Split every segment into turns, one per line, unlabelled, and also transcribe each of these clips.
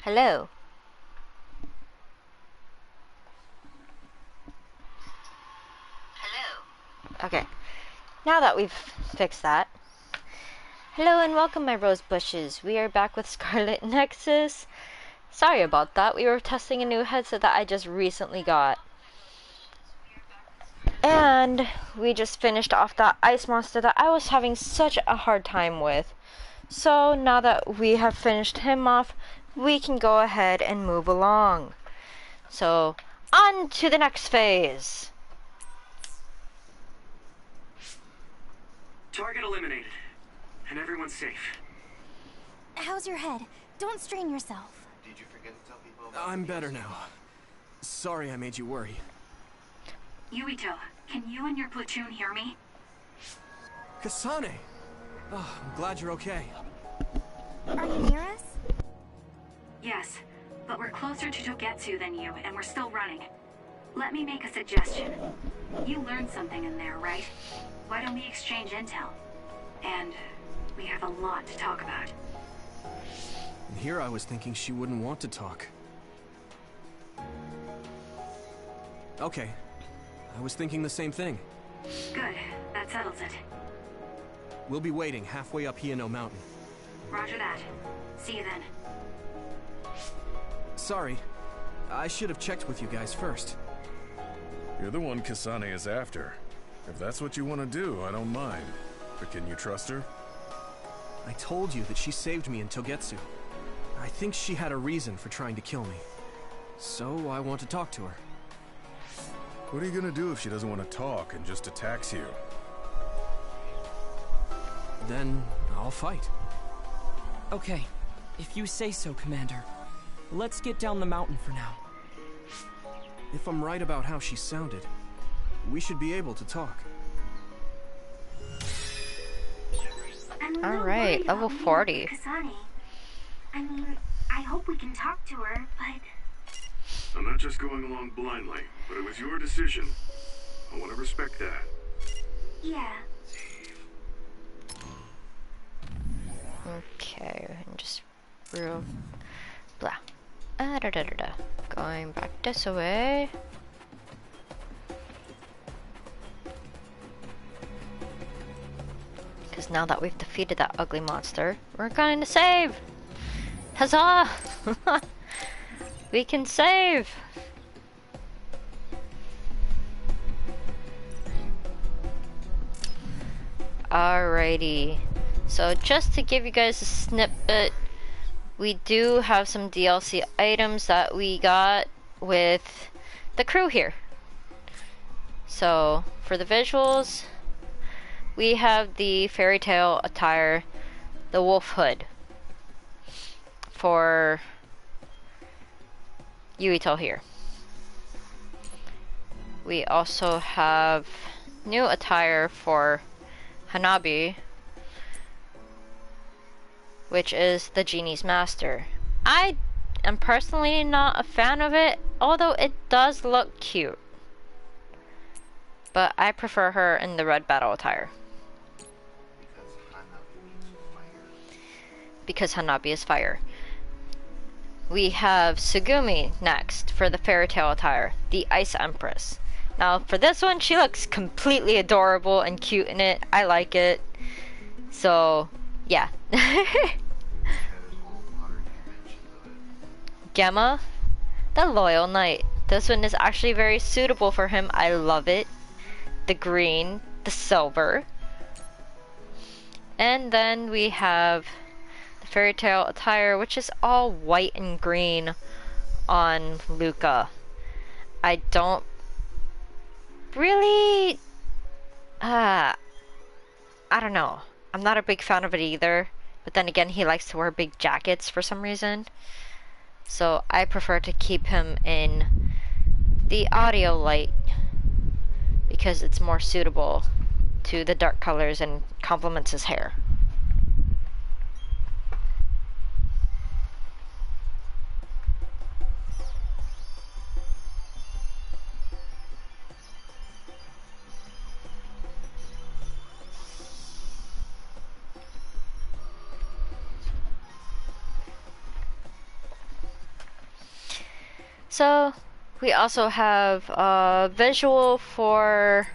Hello. Okay, now that we've fixed that. Hello and welcome, my rose bushes. We are back with Scarlet Nexus. Sorry about that. We were testing a new headset that I just recently got. And we just finished off that ice monster that I was having such a hard time with. So now that we have finished him off, we can go ahead and move along. So, on to the next phase.
Target eliminated. And everyone's safe.
How's your head? Don't strain yourself.
Did you forget to tell people about
I'm better now. Sorry I made you worry.
Yuito, can you and your platoon hear me?
Kasane! Oh, I'm glad you're okay.
Are you near us?
Yes, but we're closer to Togetsu than you, and we're still running. Let me make a suggestion. You learned something in there, right? Why don't we exchange intel? And we have a lot to talk about.
And here I was thinking she wouldn't want to talk. Okay. I was thinking the same thing.
Good, that settles it.
We'll be waiting halfway up Yuito Mountain.
Roger that. See you then.
Sorry. I should have checked with you guys first.
You're the one Kasane is after. If that's what you want to do, I don't mind. But can you trust her?
I told you that she saved me in Togetsu. I think she had a reason for trying to kill me. So I want to talk to her.
What are you gonna do if she doesn't want to talk and just attacks you?
Then I'll fight.
Okay, if you say so, Commander. Let's get down the mountain for now.
If I'm right about how she sounded, we should be able to talk.
Alright, level 40.
Kasane. I mean, I hope we can talk to her, but...
I'm not just going along blindly, but it was your decision. I want to respect that.
Yeah.
Okay, and just real blah. Da da da da. Going back this way. Because now that we've defeated that ugly monster, we're going to save! Huzzah! We can save! Alrighty. So just to give you guys a snippet, we do have some DLC items that we got with the crew here. So for the visuals, we have the fairy tale attire, the wolf hood for Yuito here. We also have new attire for Hanabi, which is the genie's master. I am personally not a fan of it, although it does look cute. But I prefer her in the red battle attire. Because Hanabi is fire. We have Sugumi next for the fairy tale attire, the Ice Empress. Now for this one, she looks completely adorable and cute in it. I like it. So, yeah. Gemma, the loyal knight. This one is actually very suitable for him. I love it. The green, the silver. And then we have the fairy tale attire, which is all white and green on Luca. I don't really, I don't know. I'm not a big fan of it either. But then again, he likes to wear big jackets for some reason. So I prefer to keep him in the audio light because it's more suitable to the dark colors and complements his hair. So, we also have a visual for,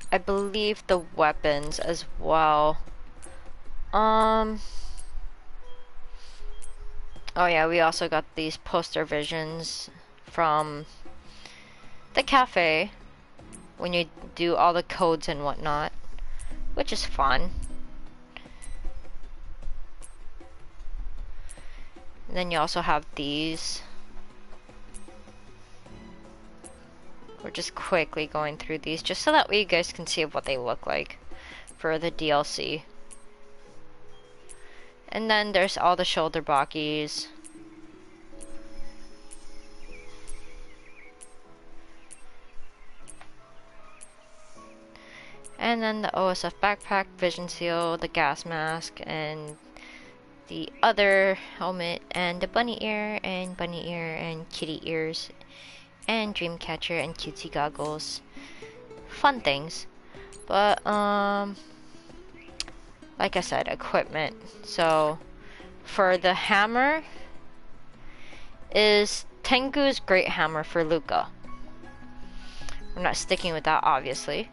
I believe, the weapons as well. Oh yeah, we also got these poster visions from the cafe when you do all the codes and whatnot, which is fun. And then you also have these. We're just quickly going through these just so that way you guys can see what they look like for the DLC. And then there's all the shoulder bakis. And then the OSF backpack, vision seal, the gas mask, and the other helmet, and the bunny ear, and kitty ears, and dream catcher, and cutesy goggles. Fun things. But, like I said, equipment. So, for the hammer, is Tengu's Great Hammer for Luca. We're not sticking with that, obviously,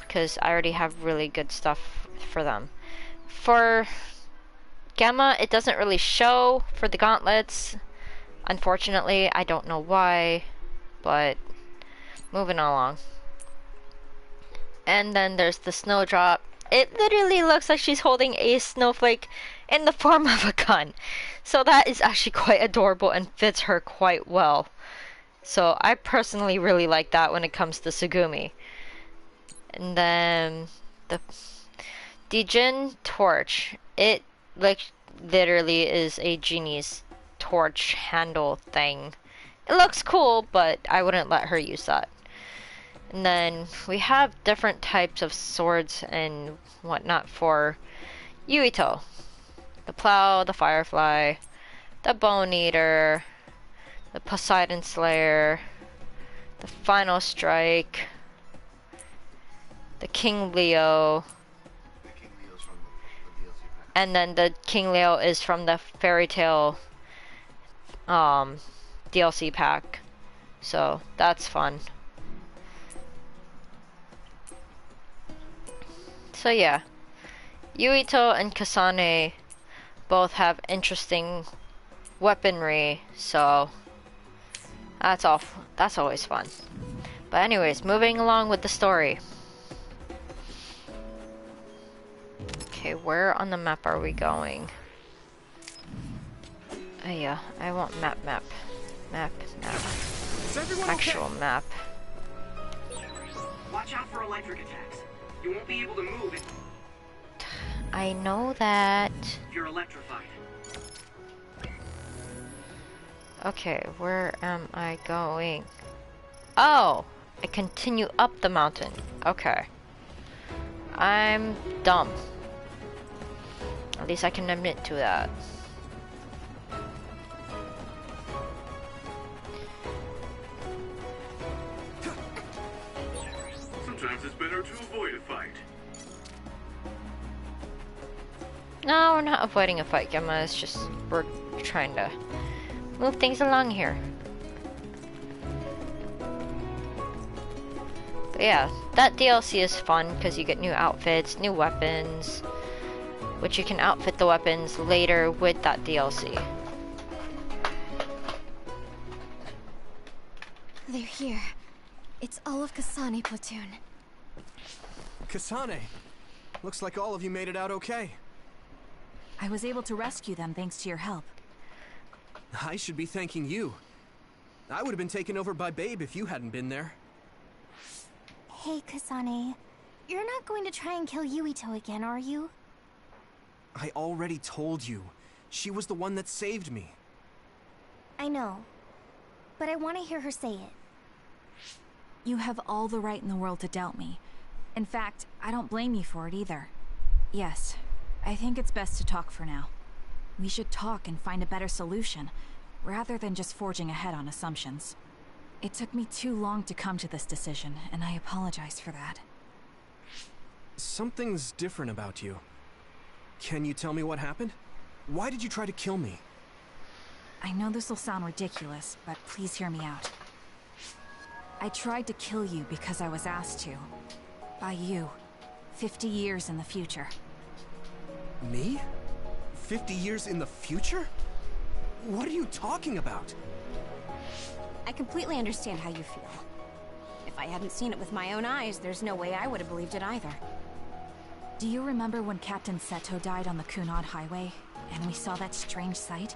because I already have really good stuff for them. For Gamma, it doesn't really show for the gauntlets. Unfortunately, I don't know why, but moving along. And then there's the Snowdrop. It literally looks like she's holding a snowflake in the form of a gun. So that is actually quite adorable and fits her quite well. So I personally really like that when it comes to Tsugumi. And then the Dijin torch. It like literally is a genie's torch handle thing. It looks cool, but I wouldn't let her use that. And then we have different types of swords and whatnot for Yuito. The plow, the firefly, the bone eater, the Poseidon Slayer, the final strike, the King Leo, and then the King Leo is from the Fairy Tale DLC pack. So that's fun. So yeah, Yuito and Kasane both have interesting weaponry, so that's always fun. But anyways, moving along with the story. Okay, where on the map are we going? Oh yeah, I want map. Actual map.
Watch out for electric attacks. You won't be able to move if
I know that.
you're electrified.
Okay, where am I going? Oh, I continue up the mountain. Okay. I'm dumb. At least I can admit to that.
Sometimes it's better to avoid a fight.
No, we're not avoiding a fight, Gemma. It's just we're trying to move things along here. But yeah, that DLC is fun because you get new outfits, new weapons, which you can outfit the weapons later with that DLC.
They're here. It's all of Kasane platoon.
Kasane! Looks like all of you made it out okay.
I was able to rescue them thanks to your help.
I should be thanking you. I would have been taken over by Babe if you hadn't been there.
Hey, Kasane. You're not going to try and kill Yuito again, are you?
I already told you. She was the one that saved me.
I know. But I want to hear her say it.
You have all the right in the world to doubt me. In fact, I don't blame you for it either. Yes, I think it's best to talk for now. We should talk and find a better solution, rather than just forging ahead on assumptions. It took me too long to come to this decision, and I apologize for that.
Something's different about you. Can you tell me what happened? Why did you try to kill me?
I know this will sound ridiculous, but please hear me out. I tried to kill you because I was asked to. By you. 50 years in the future.
Me? 50 years in the future? What are you talking about?
I completely understand how you feel. If I hadn't seen it with my own eyes, there's no way I would have believed it either.
Do you remember when Captain Seto died on the Kunad Highway, and we saw that strange sight?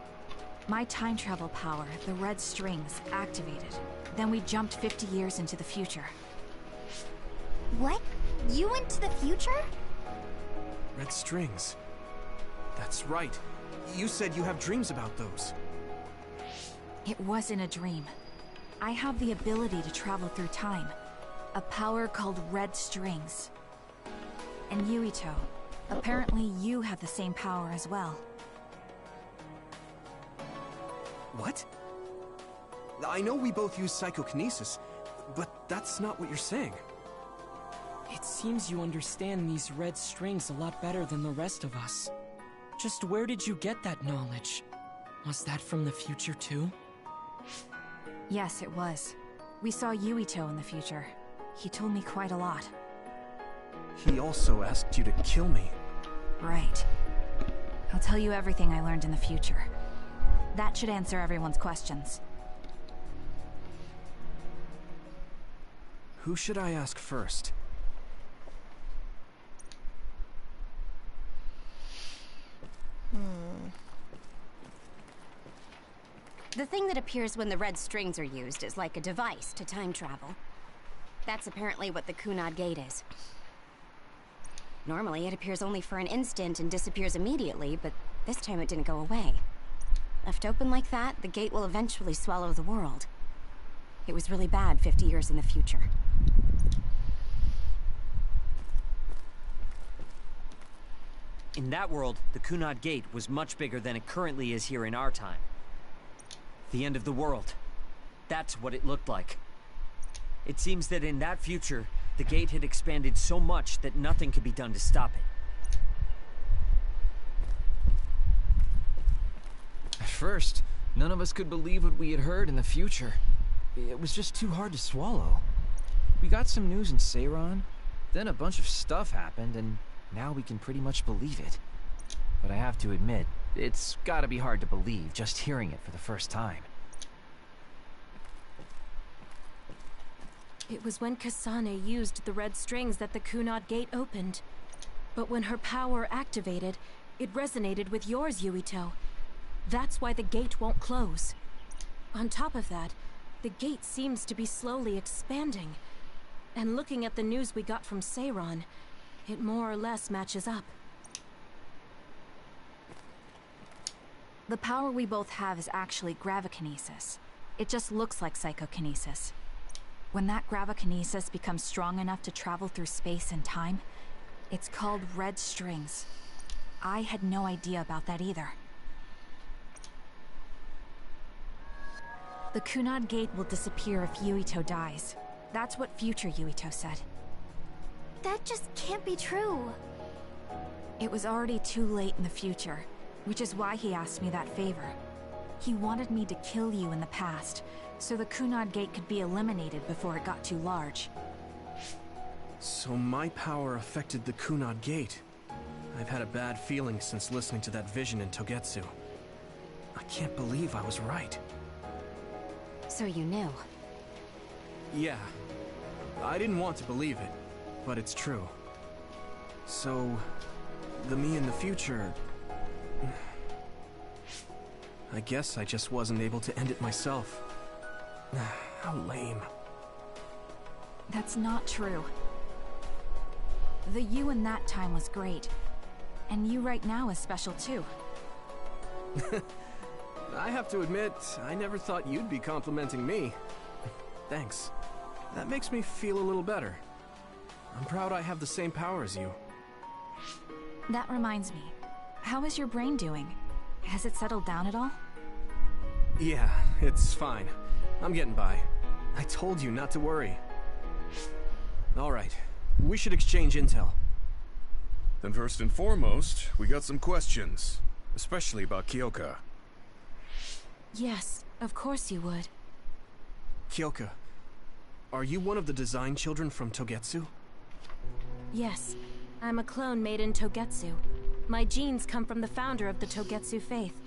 My time travel power, the red strings, activated. Then we jumped 50 years into the future.
What? You went to the future?
Red strings. That's right. You said you have dreams about those.
It wasn't a dream. I have the ability to travel through time. A power called red strings. And Yuito, apparently you have the same power as well.
What? I know we both use psychokinesis, but that's not what you're saying.
It seems you understand these red strings a lot better than the rest of us. Just where did you get that knowledge? Was that from the future too?
Yes, it was. We saw Yuito in the future. He told me quite a lot.
He also asked you to kill me.
Right. I'll tell you everything I learned in the future. That should answer everyone's questions.
Who should I ask first?
The thing that appears when the red strings are used is like a device to time travel. That's apparently what the Kunad Gate is. Normally, it appears only for an instant and disappears immediately, but this time it didn't go away. Left open like that, the gate will eventually swallow the world. It was really bad 50 years in the future.
In that world, the Kunad Gate was much bigger than it currently is here in our time. The end of the world. That's what it looked like. It seems that in that future, the gate had expanded so much that nothing could be done to stop it.
At first, none of us could believe what we had heard in the future. It was just too hard to swallow. We got some news in Seiran, then a bunch of stuff happened, and now we can pretty much believe it. But I have to admit, it's gotta be hard to believe just hearing it for the first time.
It was when Kasane used the red strings that the Kunad Gate opened. But when her power activated, it resonated with yours, Yuito. That's why the gate won't close. On top of that, the gate seems to be slowly expanding. And looking at the news we got from Seiran, it more or less matches up.
The power we both have is actually gravikinesis. It just looks like psychokinesis. When that gravikinesis becomes strong enough to travel through space and time, it's called red strings. I had no idea about that either. The Kunad Gate will disappear if Yuito dies. That's what future Yuito said.
That just can't be true.
It was already too late in the future, which is why he asked me that favor. He wanted me to kill you in the past, so the Kunad Gate could be eliminated before it got too large.
So my power affected the Kunad Gate. I've had a bad feeling since listening to that vision in Togetsu. I can't believe I was right.
So you knew.
Yeah. I didn't want to believe it, but it's true. So, the me in the future... I guess I just wasn't able to end it myself. How lame.
That's not true. The you in that time was great. And you right now is special too.
I have to admit, I never thought you'd be complimenting me. Thanks. That makes me feel a little better. I'm proud I have the same power as you.
That reminds me. How is your brain doing? Has it settled down at all?
Yeah, it's fine. I'm getting by. I told you not to worry. Alright, we should exchange intel.
Then first and foremost, we got some questions. Especially about Kyoka.
Yes, of course you would.
Kyoka, are you one of the design children from Togetsu?
Yes, I'm a clone made in Togetsu. My genes come from the founder of the Togetsu faith,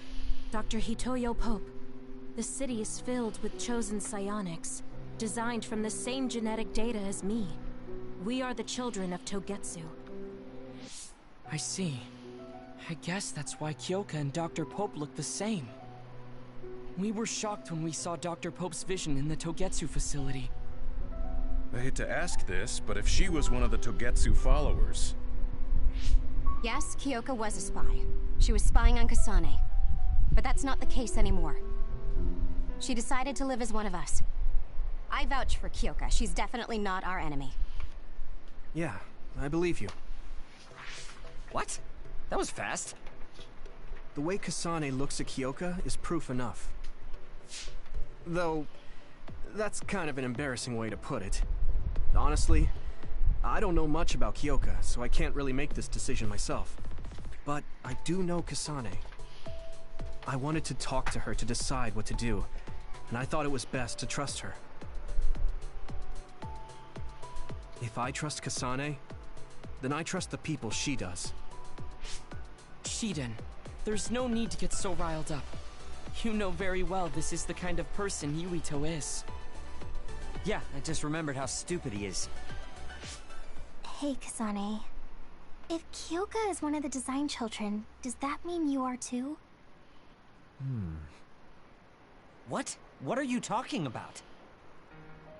Dr. Hitoyo Pope. The city is filled with chosen psionics, designed from the same genetic data as me. We are the children of Togetsu.
I see. I guess that's why Kyoka and Dr. Pope look the same. We were shocked when we saw Dr. Pope's vision in the Togetsu facility.
I hate to ask this, but if she was one of the Togetsu followers...
Yes, Kyoka was a spy. She was spying on Kasane. But that's not the case anymore. She decided to live as one of us. I vouch for Kyoka. She's definitely not our enemy.
Yeah, I believe you.
What? That was fast.
The way Kasane looks at Kyoka is proof enough. Though, that's kind of an embarrassing way to put it. Honestly, I don't know much about Kyoka, so I can't really make this decision myself. But I do know Kasane. I wanted to talk to her to decide what to do, and I thought it was best to trust her. If I trust Kasane, then I trust the people she does.
Shiden, there's no need to get so riled up. You know very well this is the kind of person Yuito is.
Yeah, I just remembered how stupid he is.
Hey, Kasane. If Kyoka is one of the design children, does that mean you are too?
What? What are you talking about?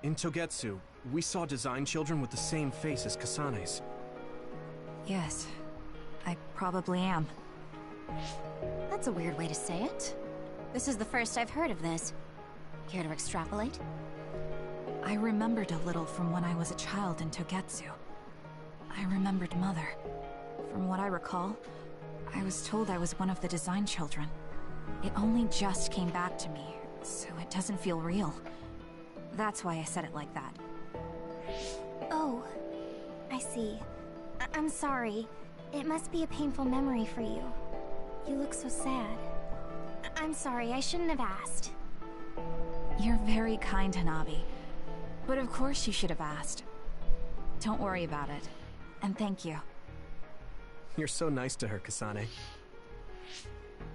In Togetsu, we saw design children with the same face as Kasane's.
Yes, I probably am.
That's a weird way to say it. This is the first I've heard of this. Care to extrapolate?
I remembered a little from when I was a child in Togetsu. I remembered Mother. From what I recall, I was told I was one of the design children. It only just came back to me, so it doesn't feel real. That's why I said it like that.
Oh, I see. I'm sorry. It must be a painful memory for you. You look so sad. I'm sorry, I shouldn't have asked.
You're very kind, Hanabi. But of course you should have asked. Don't worry about it. And thank you.
You're so nice to her, Kasane.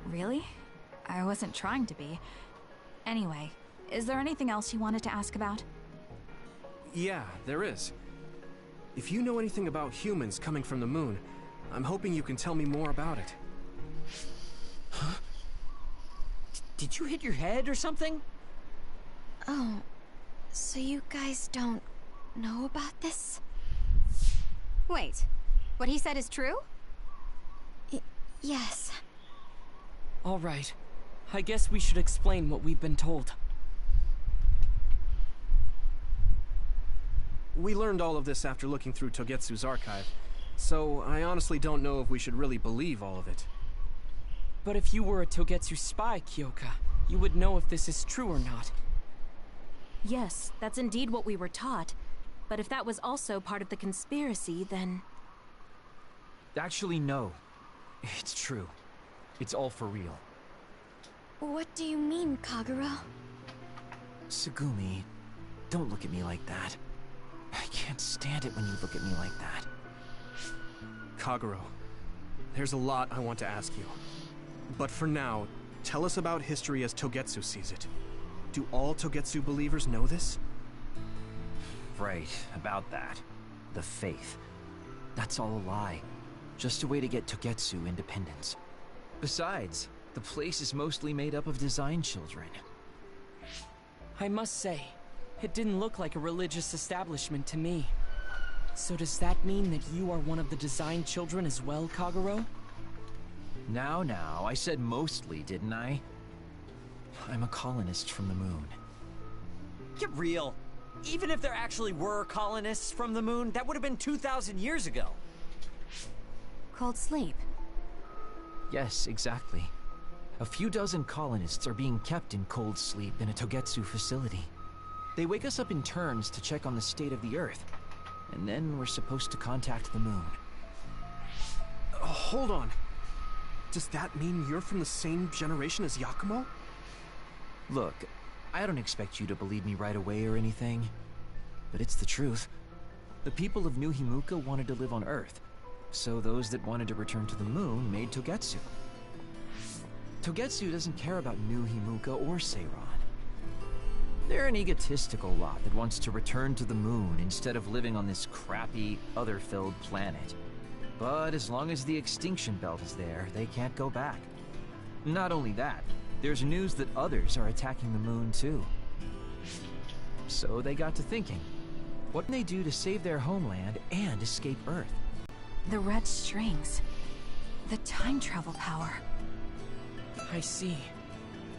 Really? I wasn't trying to be. Anyway, is there anything else you wanted to ask about?
Yeah, there is. If you know anything about humans coming from the moon, I'm hoping you can tell me more about it.
Huh? Did you hit your head or something?
Oh, so you guys don't know about this?
Wait, what he said is true?
Yes.
All right. I guess we should explain what we've been told.
We learned all of this after looking through Togetsu's archive, so I honestly don't know if we should really believe all of it.
But if you were a Togetsu spy, Kyoka, you would know if this is true or not.
Yes, that's indeed what we were taught. But if that was also part of the conspiracy, then...
Actually, no. It's true. It's all for real.
What do you mean, Kagura?
Tsugumi, don't look at me like that. I can't stand it when you look at me like that.
Kaguro, there's a lot I want to ask you. But for now, tell us about history as Togetsu sees it. Do all Togetsu believers know this?
Right, about that. The faith. That's all a lie. Just a way to get Togetsu independence. Besides, the place is mostly made up of design children.
I must say, it didn't look like a religious establishment to me. So does that mean that you are one of the design children as well, Kaguro?
Now, I said mostly, didn't I? I'm a colonist from the moon.
Get real. Even if there actually were colonists from the moon, that would have been 2,000 years ago.
Cold sleep.
Yes, exactly. A few dozen colonists are being kept in cold sleep in a Togetsu facility. They wake us up in turns to check on the state of the Earth, and then we're supposed to contact the moon.
Hold on. Does that mean you're from the same generation as Yakumo?
Look, I don't expect you to believe me right away or anything, but it's the truth. The people of New Himuka wanted to live on Earth, so those that wanted to return to the moon made togetsu. Togetsu doesn't care about New Himuka or Seiran. They're an egotistical lot that wants to return to the moon instead of living on this crappy, other-filled planet. But as long as the extinction belt is there, they can't go back. Not only that, there's news that others are attacking the moon too. So they got to thinking, what can they do to save their homeland and escape Earth?
The red strings. The time travel power.
I see.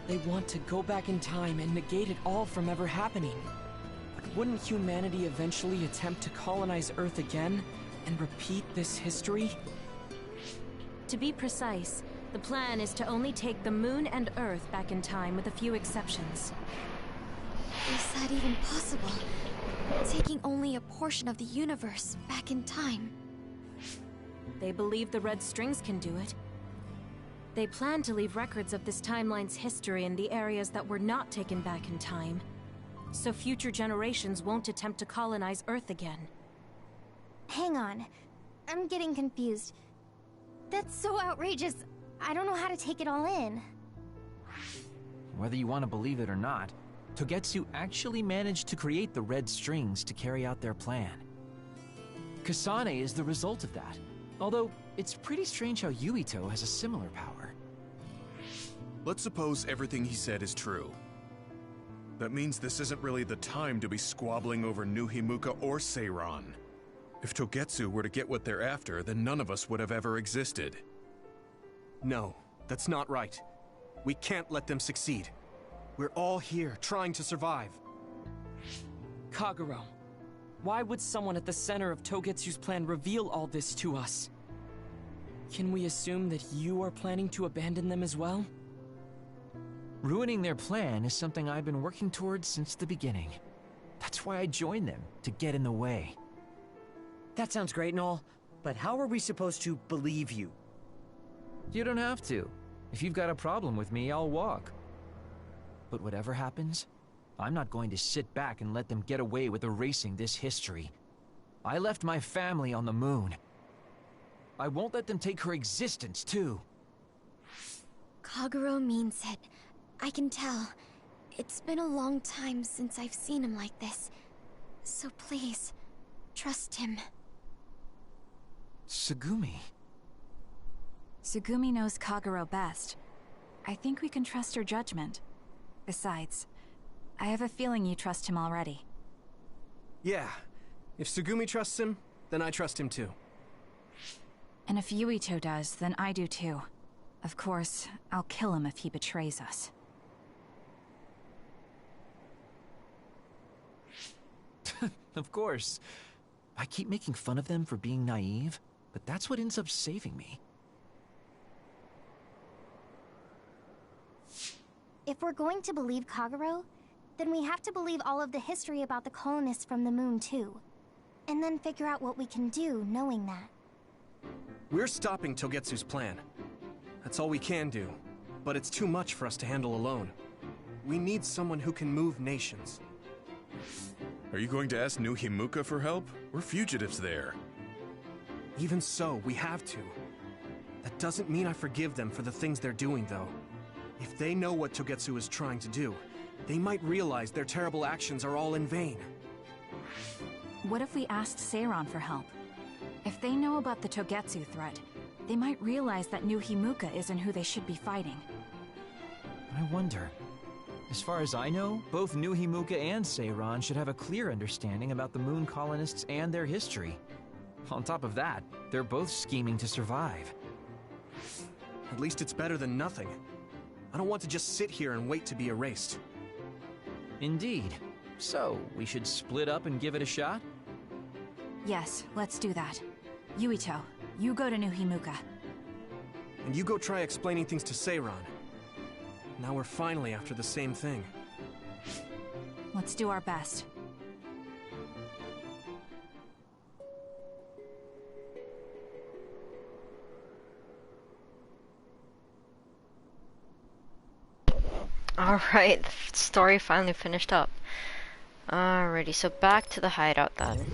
They want to go back in time and negate it all from ever happening. But wouldn't humanity eventually attempt to colonize Earth again and repeat this history?
To be precise, the plan is to only take the moon and Earth back in time with a few exceptions.
Is that even possible? Taking only a portion of the universe back in time.
They believe the red strings can do it. They plan to leave records of this timeline's history in the areas that were not taken back in time, so future generations won't attempt to colonize Earth again.
Hang on. I'm getting confused. That's so outrageous. I don't know how to take it all in.
Whether you want to believe it or not, Togetsu actually managed to create the red strings to carry out their plan. Kasane is the result of that, although it's pretty strange how Yuito has a similar power.
Let's suppose everything he said is true. That means this isn't really the time to be squabbling over New Himuka or Seiran. If Togetsu were to get what they're after, then none of us would have ever existed.
No, that's not right. We can't let them succeed. We're all here, trying to survive.
Kagero, why would someone at the center of Togetsu's plan reveal all this to us? Can we assume that you are planning to abandon them as well?
Ruining their plan is something I've been working towards since the beginning. That's why I joined them, to get in the way.
That sounds great and all, but how are we supposed to believe you?
You don't have to. If you've got a problem with me, I'll walk. But whatever happens, I'm not going to sit back and let them get away with erasing this history. I left my family on the moon. I won't let them take her existence, too.
Kagero means it. I can tell. It's been a long time since I've seen him like this. So please, trust him.
Tsugumi.
Tsugumi knows Kagero best. I think we can trust her judgment. Besides, I have a feeling you trust him already.
Yeah. If Tsugumi trusts him, then I trust him too.
And if Yuito does, then I do too. Of course, I'll kill him if he betrays us.
Of course. I keep making fun of them for being naive, but that's what ends up saving me.
If we're going to believe Kagero, then we have to believe all of the history about the colonists from the moon too. And then figure out what we can do knowing that.
We're stopping Togetsu's plan. That's all we can do. But it's too much for us to handle alone. We need someone who can move nations.
Are you going to ask New Himuka for help? We're fugitives there.
Even so, we have to. That doesn't mean I forgive them for the things they're doing, though. If they know what Togetsu is trying to do, they might realize their terrible actions are all in vain.
What if we asked Seiran for help? If they know about the Togetsu threat, they might realize that New Himuka isn't who they should be fighting.
I wonder. As far as I know, both New Himuka and Seiran should have a clear understanding about the moon colonists and their history. On top of that, they're both scheming to survive.
At least it's better than nothing. I don't want to just sit here and wait to be erased.
Indeed. So, we should split up and give it a shot?
Yes, let's do that. Yuito, you go to New Himuka.
And you go try explaining things to Seiran. Now we're finally after the same thing.
Let's do our best.
Alright, the story finally finished up. Alrighty, so back to the hideout then.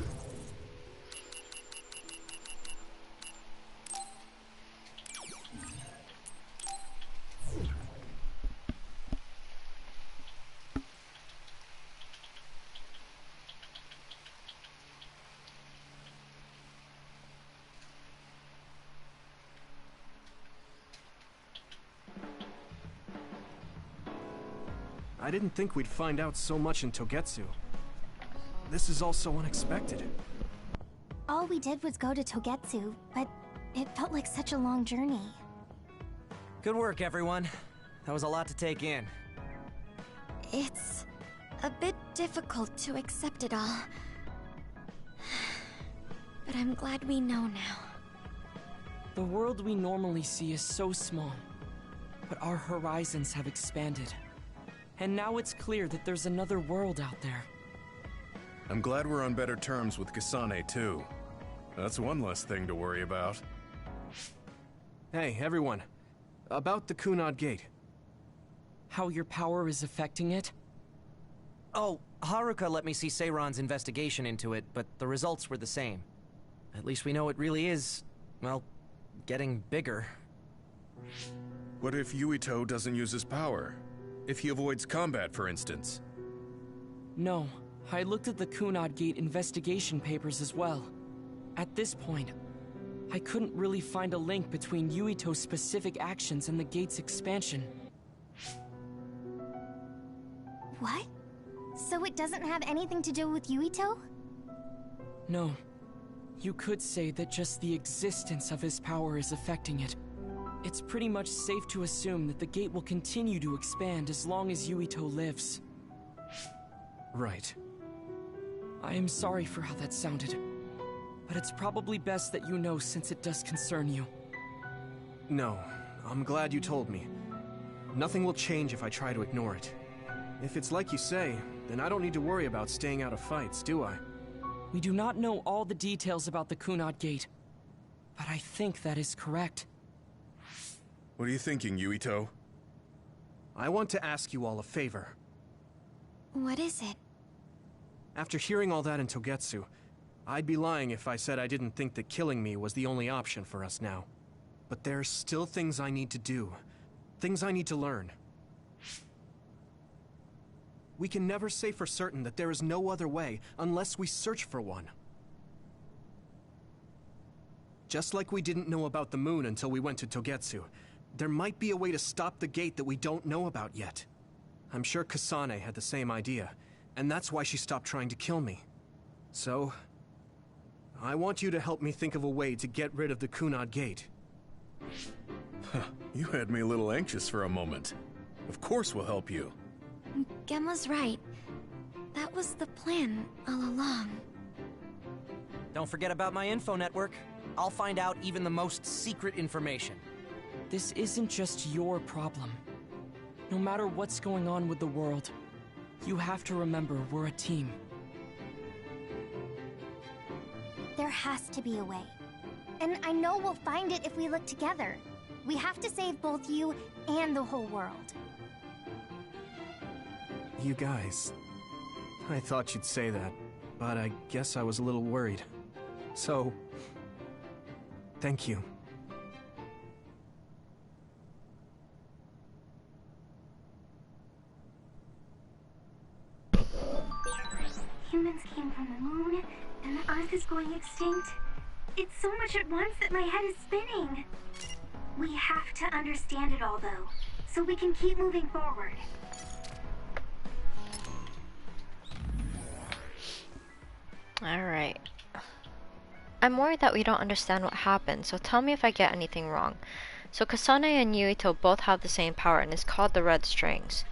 I didn't think we'd find out so much in Togetsu. This is all so unexpected.
All we did was go to Togetsu, but it felt like such a long journey.
Good work, everyone. That was a lot to take in.
It's a bit difficult to accept it all. But I'm glad we know now.
The world we normally see is so small, but our horizons have expanded. And now it's clear that there's another world out there.
I'm glad we're on better terms with Kasane, too. That's one less thing to worry about.
Hey, everyone. About the Kunad Gate.
How your power is affecting it?
Oh, Haruka let me see Seiron's investigation into it, but the results were the same. At least we know it really is, well, getting bigger.
What if Yuito doesn't use his power? If he avoids combat, for instance?
No, I looked at the Kunad Gate investigation papers as well. At this point, I couldn't really find a link between Yuito's specific actions and the gate's expansion.
What? So it doesn't have anything to do with Yuito?
No. You could say that just the existence of his power is affecting it. It's pretty much safe to assume that the gate will continue to expand as long as Yuito lives.
Right.
I am sorry for how that sounded, but it's probably best that you know since it does concern you.
No, I'm glad you told me. Nothing will change if I try to ignore it. If it's like you say, then I don't need to worry about staying out of fights, do I?
We do not know all the details about the Kunad Gate, but I think that is correct.
What are you thinking, Yuito?
I want to ask you all a favor.
What is it?
After hearing all that in Togetsu, I'd be lying if I said I didn't think that killing me was the only option for us now. But there's still things I need to do. Things I need to learn. We can never say for certain that there is no other way unless we search for one. Just like we didn't know about the moon until we went to Togetsu, there might be a way to stop the gate that we don't know about yet. I'm sure Kasane had the same idea, and that's why she stopped trying to kill me. So, I want you to help me think of a way to get rid of the Kunad Gate.
You had me a little anxious for a moment. Of course we'll help you.
Gemma's right. That was the plan all along.
Don't forget about my info network. I'll find out even the most secret information.
This isn't just your problem. No matter what's going on with the world, you have to remember we're a team.
There has to be a way. And I know we'll find it if we look together. We have to save both you and the whole world.
You guys... I thought you'd say that, but I guess I was a little worried. So... thank you.
Humans came from the moon, and the Earth is going extinct. It's so much at once that my head is spinning. We have to understand it all, though, so we can keep moving forward.
Alright. I'm worried that we don't understand what happened, so tell me if I get anything wrong. So Kasane and Yuito both have the same power and is called the Red Strings.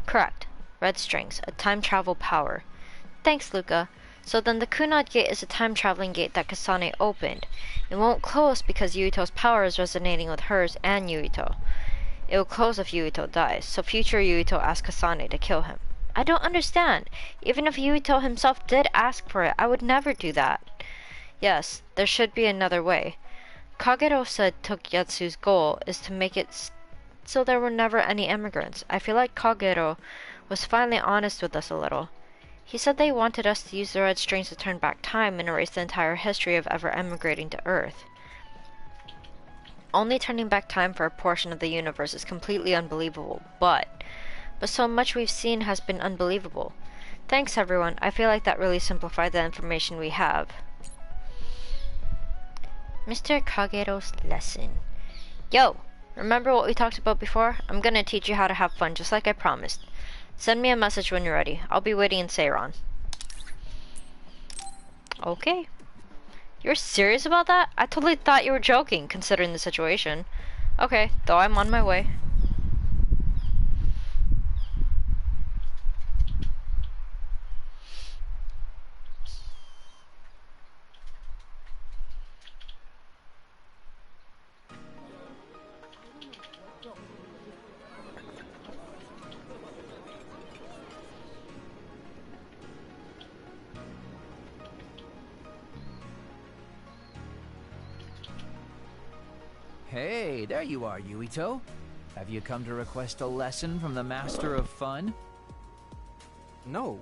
Correct. Red Strings, a time travel power. Thanks, Luca. So then the Kunad Gate is a time-traveling gate that Kasane opened. It won't close because Yuito's power is resonating with hers and Yuito. It will close if Yuito dies, so future Yuito asks Kasane to kill him. I don't understand. Even if Yuito himself did ask for it, I would never do that. Yes, there should be another way. Kagero said Togetsu's goal is to make it so there were never any immigrants. I feel like Kagero was finally honest with us a little. He said they wanted us to use the red strings to turn back time and erase the entire history of ever emigrating to Earth. Only turning back time for a portion of the universe is completely unbelievable, but so much we've seen has been unbelievable. Thanks everyone, I feel like that really simplified the information we have. Mr. Kagero's lesson. Yo, remember what we talked about before? I'm gonna teach you how to have fun just like I promised. Send me a message when you're ready. I'll be waiting in Seiron. Okay. You're serious about that? I totally thought you were joking, considering the situation. Okay, though I'm on my way.
Hey, there you are, Yuito. Have you come to request a lesson from the Master of Fun?
No.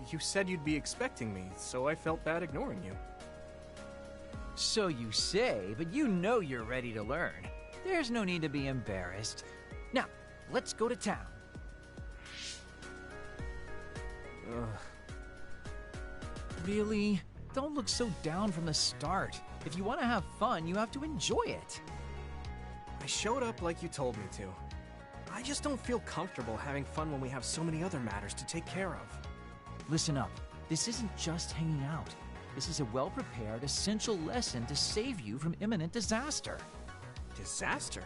You said you'd be expecting me, so I felt bad ignoring you.
So you say, but you know you're ready to learn. There's no need to be embarrassed. Now, let's go to town. Really? Don't look so down from the start. If you want to have fun, you have to enjoy it.
I showed up like you told me to. I just don't feel comfortable having fun when we have so many other matters to take care of.
Listen up. This isn't just hanging out. This is a well-prepared, essential lesson to save you from imminent disaster.
Disaster?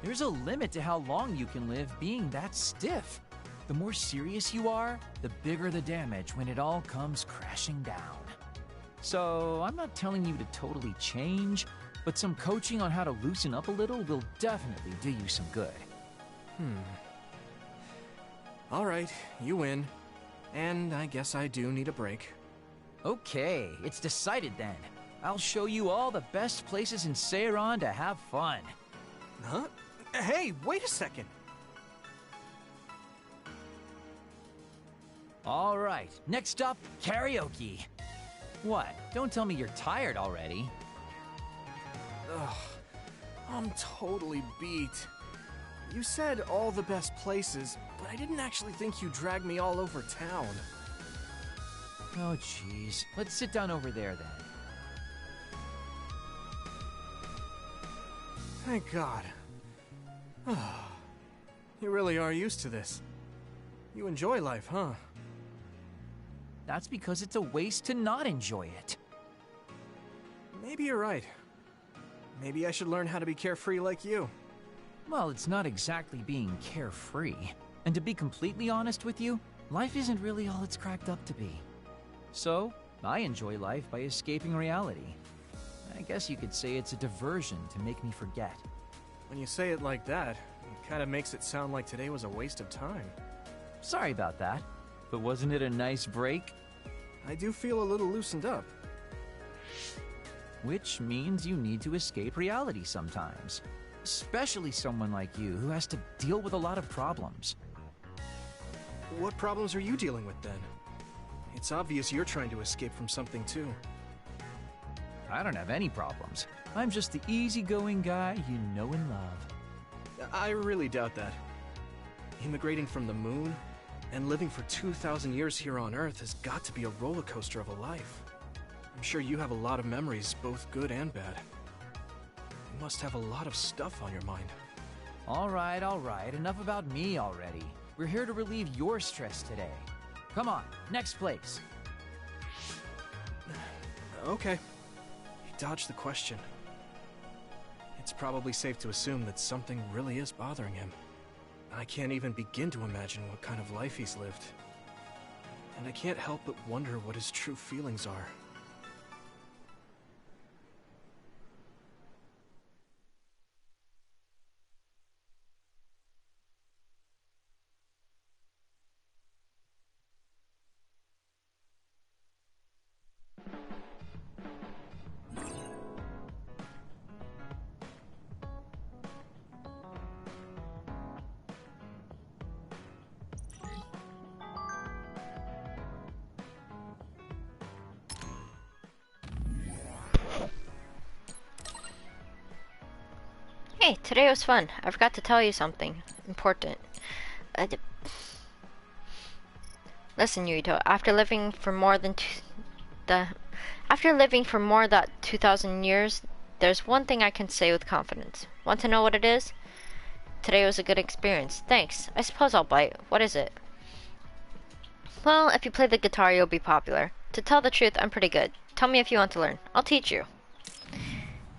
There's a limit to how long you can live being that stiff. The more serious you are, the bigger the damage when it all comes crashing down. So, I'm not telling you to totally change, but some coaching on how to loosen up a little will definitely do you some good.
Alright, you win. And I guess I do need a break.
Okay, it's decided then. I'll show you all the best places in Seiron to have fun.
Huh? Hey, wait a second!
Alright, next up, karaoke. What? Don't tell me you're tired already.
Ugh, I'm totally beat. You said all the best places, but I didn't actually think you dragged me all over town.
Oh, jeez. Let's sit down over there, then.
Thank God. You really are used to this. You enjoy life, huh?
That's because it's a waste to not enjoy it.
Maybe you're right. Maybe I should learn how to be carefree like you.
Well, it's not exactly being carefree. And to be completely honest with you, life isn't really all it's cracked up to be. So, I enjoy life by escaping reality. I guess you could say it's a diversion to make me forget.
When you say it like that, it kind of makes it sound like today was a waste of time.
Sorry about that, but wasn't it a nice break?
I do feel a little loosened up.
Which means you need to escape reality sometimes. Especially someone like you who has to deal with a lot of problems.
What problems are you dealing with then? It's obvious you're trying to escape from something too.
I don't have any problems. I'm just the easygoing guy you know and love.
I really doubt that. Immigrating from the moon and living for 2,000 years here on Earth has got to be a roller coaster of a life. I'm sure you have a lot of memories, both good and bad. You must have a lot of stuff on your mind.
All right, enough about me already. We're here to relieve your stress today. Come on, next place.
Okay. You dodged the question. It's probably safe to assume that something really is bothering him. I can't even begin to imagine what kind of life he's lived. And I can't help but wonder what his true feelings are.
Hey, today was fun. I forgot to tell you something important. Listen, Yuito, after living for more than 2,000 years, there's one thing I can say with confidence. Want to know what it is? Today was a good experience. Thanks. I suppose I'll bite. What is it? Well, if you play the guitar, you'll be popular. To tell the truth, I'm pretty good. Tell me if you want to learn. I'll teach you.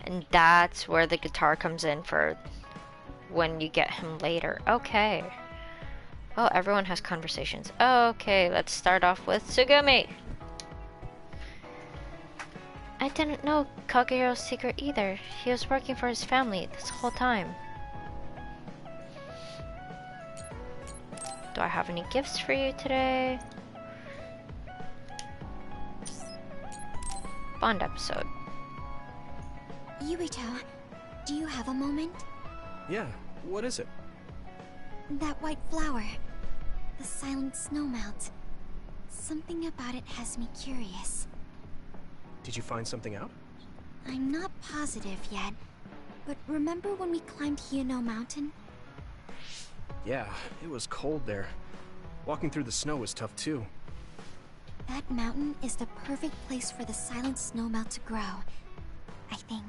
And that's where the guitar comes in for when you get him later. Okay. Oh, everyone has conversations. Okay, let's start off with Tsugumi. I didn't know Kagero's secret either. He was working for his family this whole time. Do I have any gifts for you today? Bond episode.
Yuito, do you have a moment?
Yeah, what is it?
That white flower. The silent snowmelt. Something about it has me curious.
Did you find something out?
I'm not positive yet, but remember when we climbed Hino Mountain?
Yeah, it was cold there. Walking through the snow was tough too.
That mountain is the perfect place for the silent snowmelt to grow, I think.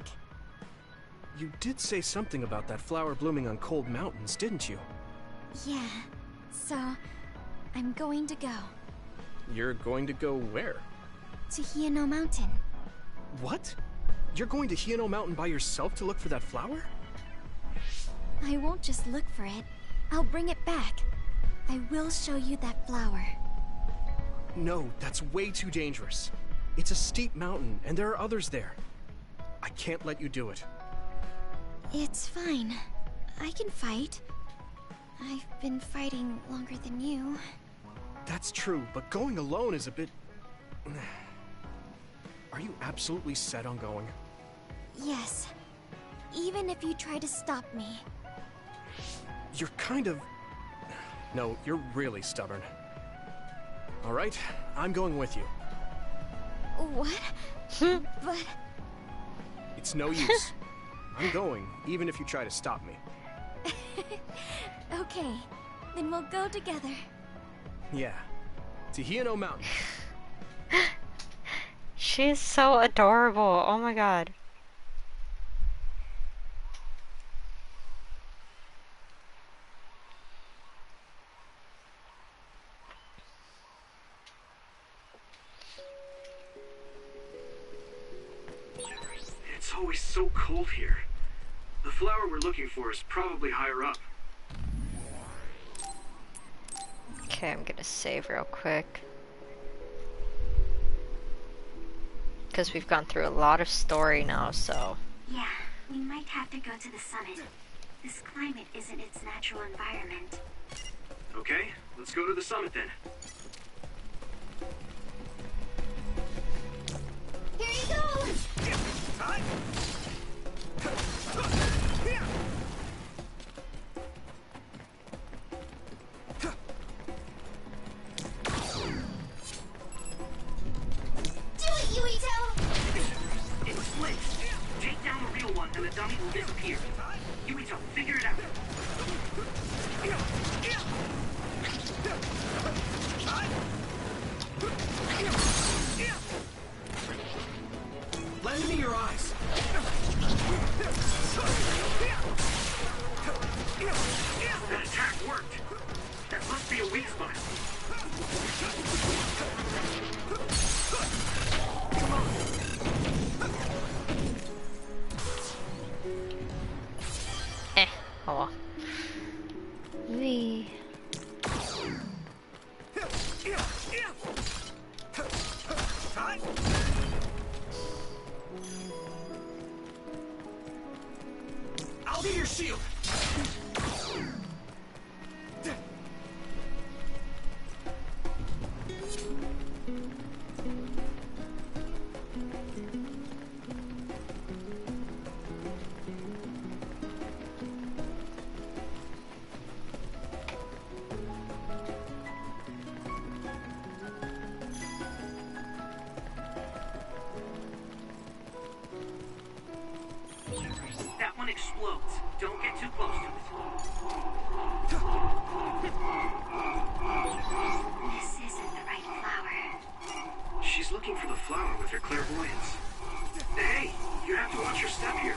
You did say something about that flower blooming on cold mountains, didn't you?
Yeah, so I'm going to go.
You're going to go where?
To Hino Mountain.
What? You're going to Hino Mountain by yourself to look for that flower?
I won't just look for it. I'll bring it back. I will show you that flower.
No, that's way too dangerous. It's a steep mountain, and there are others there. I can't let you do it.
It's fine. I can fight. I've been fighting longer than you.
That's true, but going alone is a bit... Are you absolutely set on going?
Yes. Even if you try to stop me.
You're kind of... No, you're really stubborn. Alright, I'm going with you.
What? But...
It's no use. I'm going, even if you try to stop me.
Okay, then we'll go together.
Yeah, to Hino Mountain.
She's so adorable. Oh my god.
It's always so cold here. The flower we're looking for is probably higher up.
Okay, I'm gonna save real quick. Because we've gone through a lot of story now, so...
Yeah, we might have to go to the summit. This climate isn't its natural environment.
Okay, let's go to the summit then.
Here you go!
It's Links. Take down the real one and the dummy will disappear. Yuito, figure it out.
Lend me your eyes.
That attack worked. That must be a weak spot. Come on.
Oh well. Wee.
I'll be your shield.
That one explodes. Don't get too close to it.
This isn't the right flower.
She's looking for the flower with her clairvoyance. Hey, you have to watch your step here.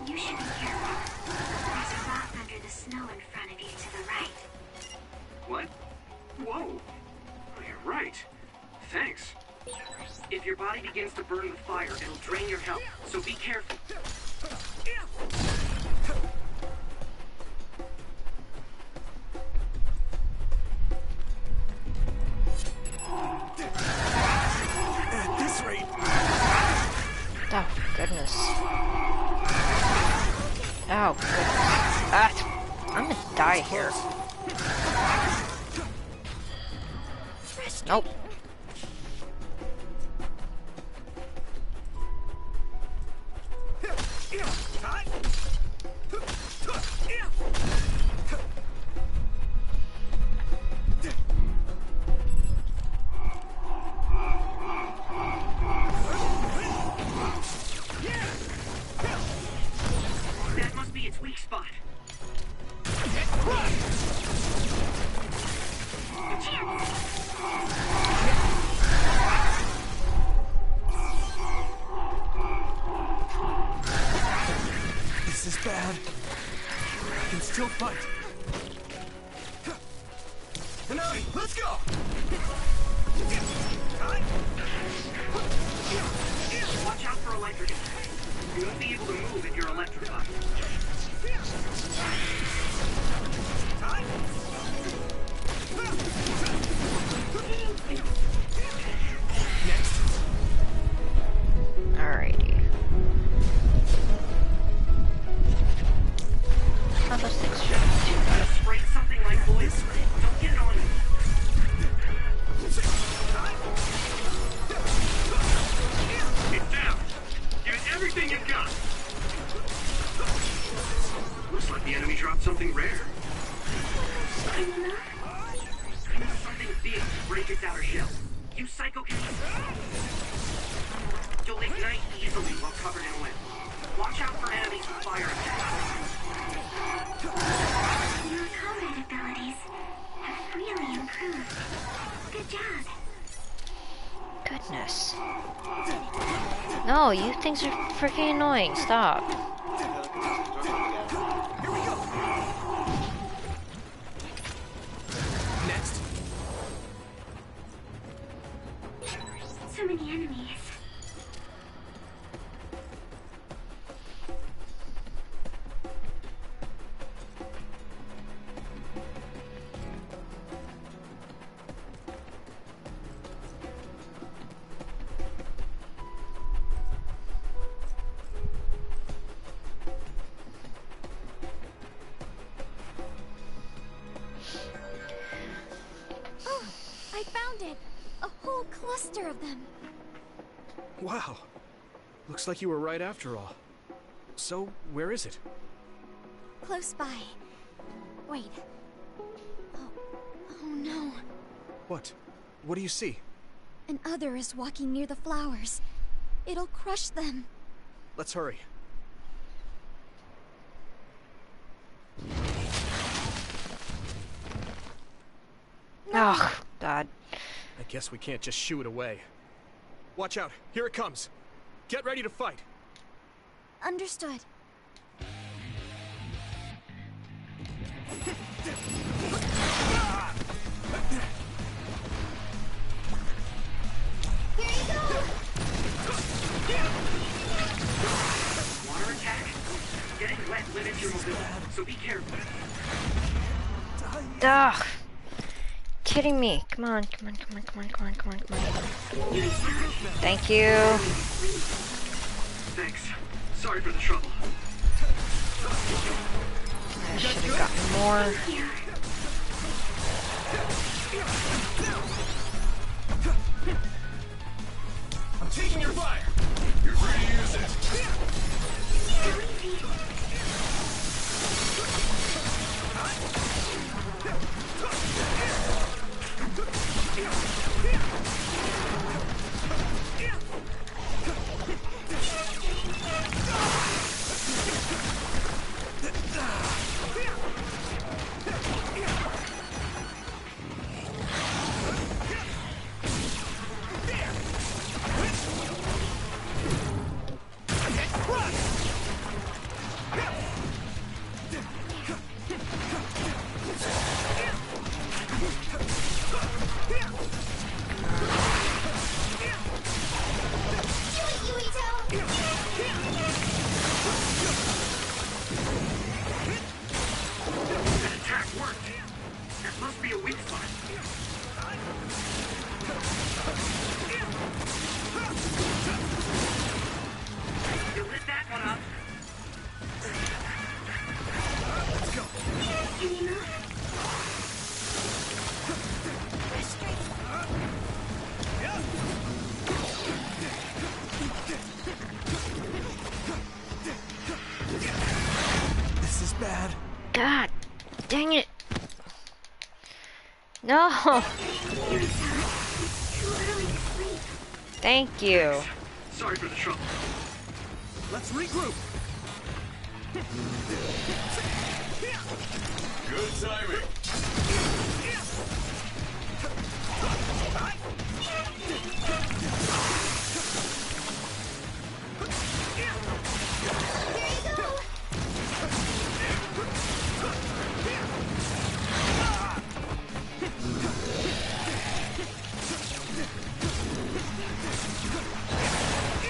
You should be careful. There's a rock under the snow in front of you to the right.
What? Whoa. Oh, you're right. Thanks. If your body begins to burn with fire, it'll drain your health, so be careful.
At this rate...
Oh, goodness. Oh, goodness. Ah, I'm gonna die here. Nope.
That must be its weak spot.
This is bad. I can still fight. Hanami, let's go!
Watch out for electric. You won't be able to move if you're electrified.
Alrighty. How those things should.
Spray something like poison. Don't get it on you. It's down. Give it everything you've got. Looks like the enemy dropped something rare. Something big to break its outer shell. Use psychokinesis. You'll ignite easily while covered in wind. Watch out for enemies with fire attacks.
Your combat abilities have really improved. Good job.
Goodness. No, you things are freaking annoying. Stop.
Here we go! Next.
So many enemies.
Oh, I found it! A whole cluster of them.
Wow. Looks like you were right after all. So, where is it?
Close by. Wait. Oh no.
What? What do you see?
An other is walking near the flowers. It'll crush them.
Let's hurry.
Oh, God.
I guess we can't just shoo it away. Watch out. Here it comes. Get ready to fight.
Understood.
Water attack? Getting wet limits your mobility, so be careful.
Ugh. Kidding me. Come on, come on, come on, come on, come on, come on, come on. Thank you.
Thanks. Sorry for the trouble.
I should have gotten more.
I'm taking your fire. You're free to use it.
Dang it! No! Thank you.
Sorry for the trouble.
Let's regroup.
Good timing.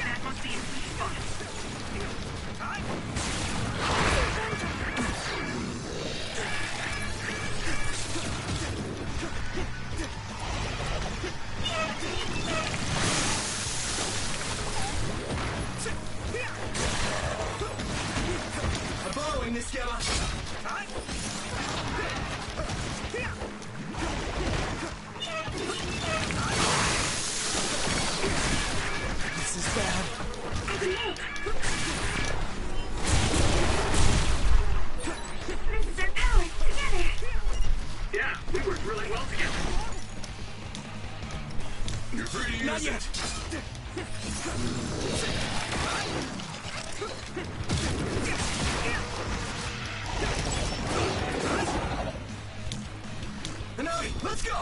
That must be a weak spot.
I'm borrowing this gamma. This is bad.
This is our power, together.
Yeah, we worked really well together.
You're free to use
Not
it.
yet. Hanabi, let's go.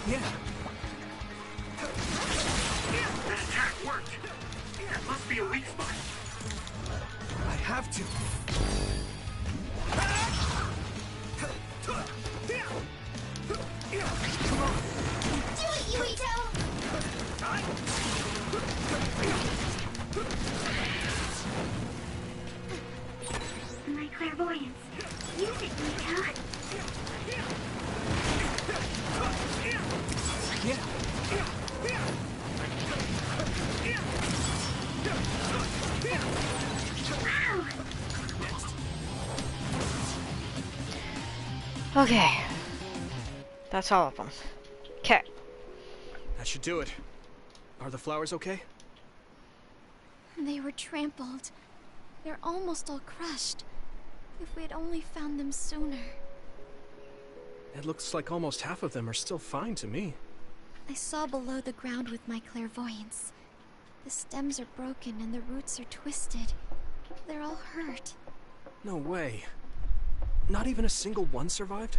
Yeah.
That attack worked. That must be a weak spot.
I have to. Come on.
Do it, Yuito!
My clairvoyance. Use it, Yuito.
Yeah.
Wow.
Okay. That's all of them. Okay.
That should do it. Are the flowers okay?
They were trampled. They're almost all crushed. If we had only found them sooner.
It looks like almost half of them are still fine to me.
I saw below the ground with my clairvoyance. The stems are broken and the roots are twisted. They're all hurt.
No way. Not even a single one survived?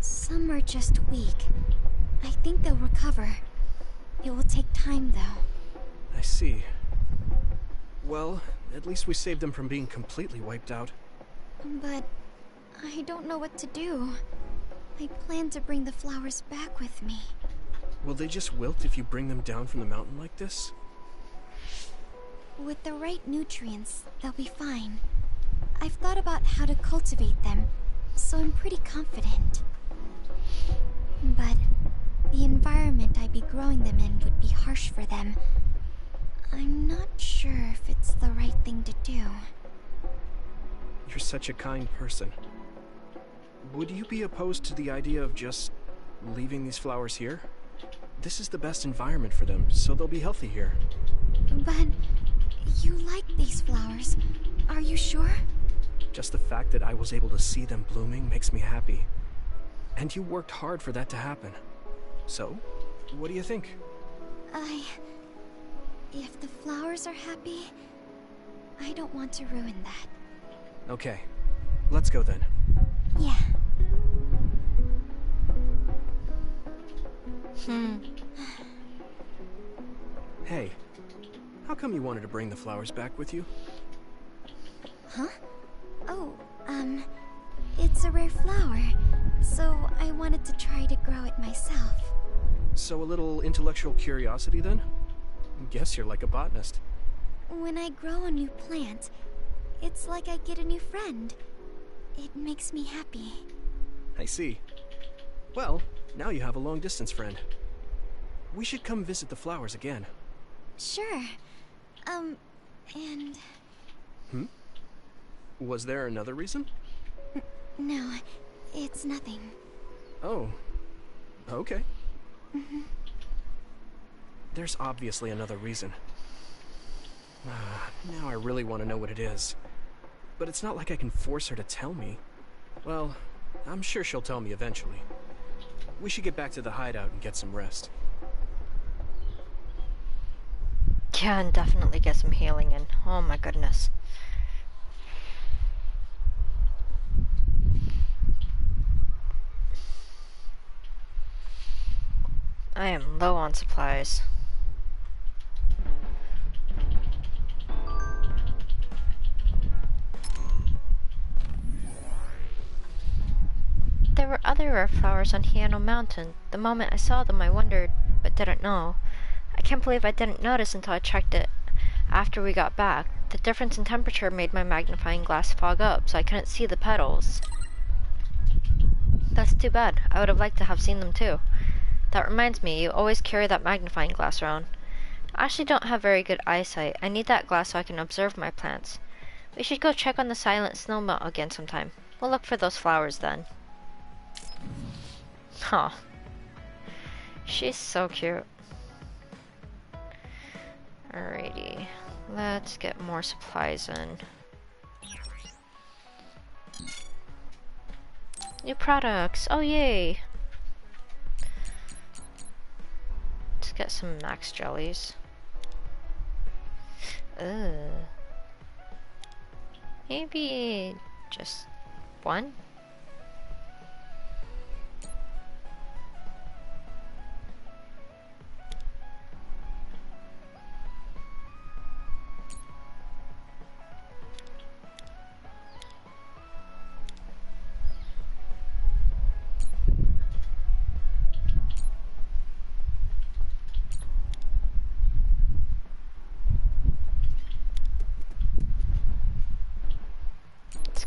Some are just weak. I think they'll recover. It will take time, though.
I see. Well, at least we saved them from being completely wiped out.
But I don't know what to do. I plan to bring the flowers back with me.
Will they just wilt if you bring them down from the mountain like this?
With the right nutrients, they'll be fine. I've thought about how to cultivate them, so I'm pretty confident. But the environment I'd be growing them in would be harsh for them. I'm not sure if it's the right thing to do.
You're such a kind person. Would you be opposed to the idea of just leaving these flowers here? This is the best environment for them, so they'll be healthy here.
But you like these flowers, are you sure?
Just the fact that I was able to see them blooming makes me happy. And you worked hard for that to happen. So, what do you think?
If the flowers are happy, I don't want to ruin that.
Okay, let's go then.
Yeah.
Hey, how come you wanted to bring the flowers back with you?
Huh? Oh, it's a rare flower, so I wanted to try to grow it myself.
So a little intellectual curiosity then? Guess you're like a botanist.
When I grow a new plant, it's like I get a new friend. It makes me happy.
I see. Well, now you have a long-distance friend. We should come visit the flowers again.
Sure. And...
Was there another reason?
No, it's nothing.
Oh, Okay. There's obviously another reason. Now I really want to know what it is. But it's not like I can force her to tell me. Well, I'm sure she'll tell me eventually. We should get back to the hideout and get some rest.
Yeah, and definitely get some healing in. Oh my goodness. I am low on supplies. There were other rare flowers on Hiano Mountain. The moment I saw them, I wondered, but didn't know. I can't believe I didn't notice until I checked it after we got back. The difference in temperature made my magnifying glass fog up, so I couldn't see the petals. That's too bad. I would have liked to have seen them too. That reminds me, you always carry that magnifying glass around. I actually don't have very good eyesight. I need that glass so I can observe my plants. We should go check on the silent snowmelt again sometime. We'll look for those flowers then. Huh. She's so cute. Alrighty. Let's get more supplies in. New products! Oh yay! Let's get some max jellies. Maybe just one?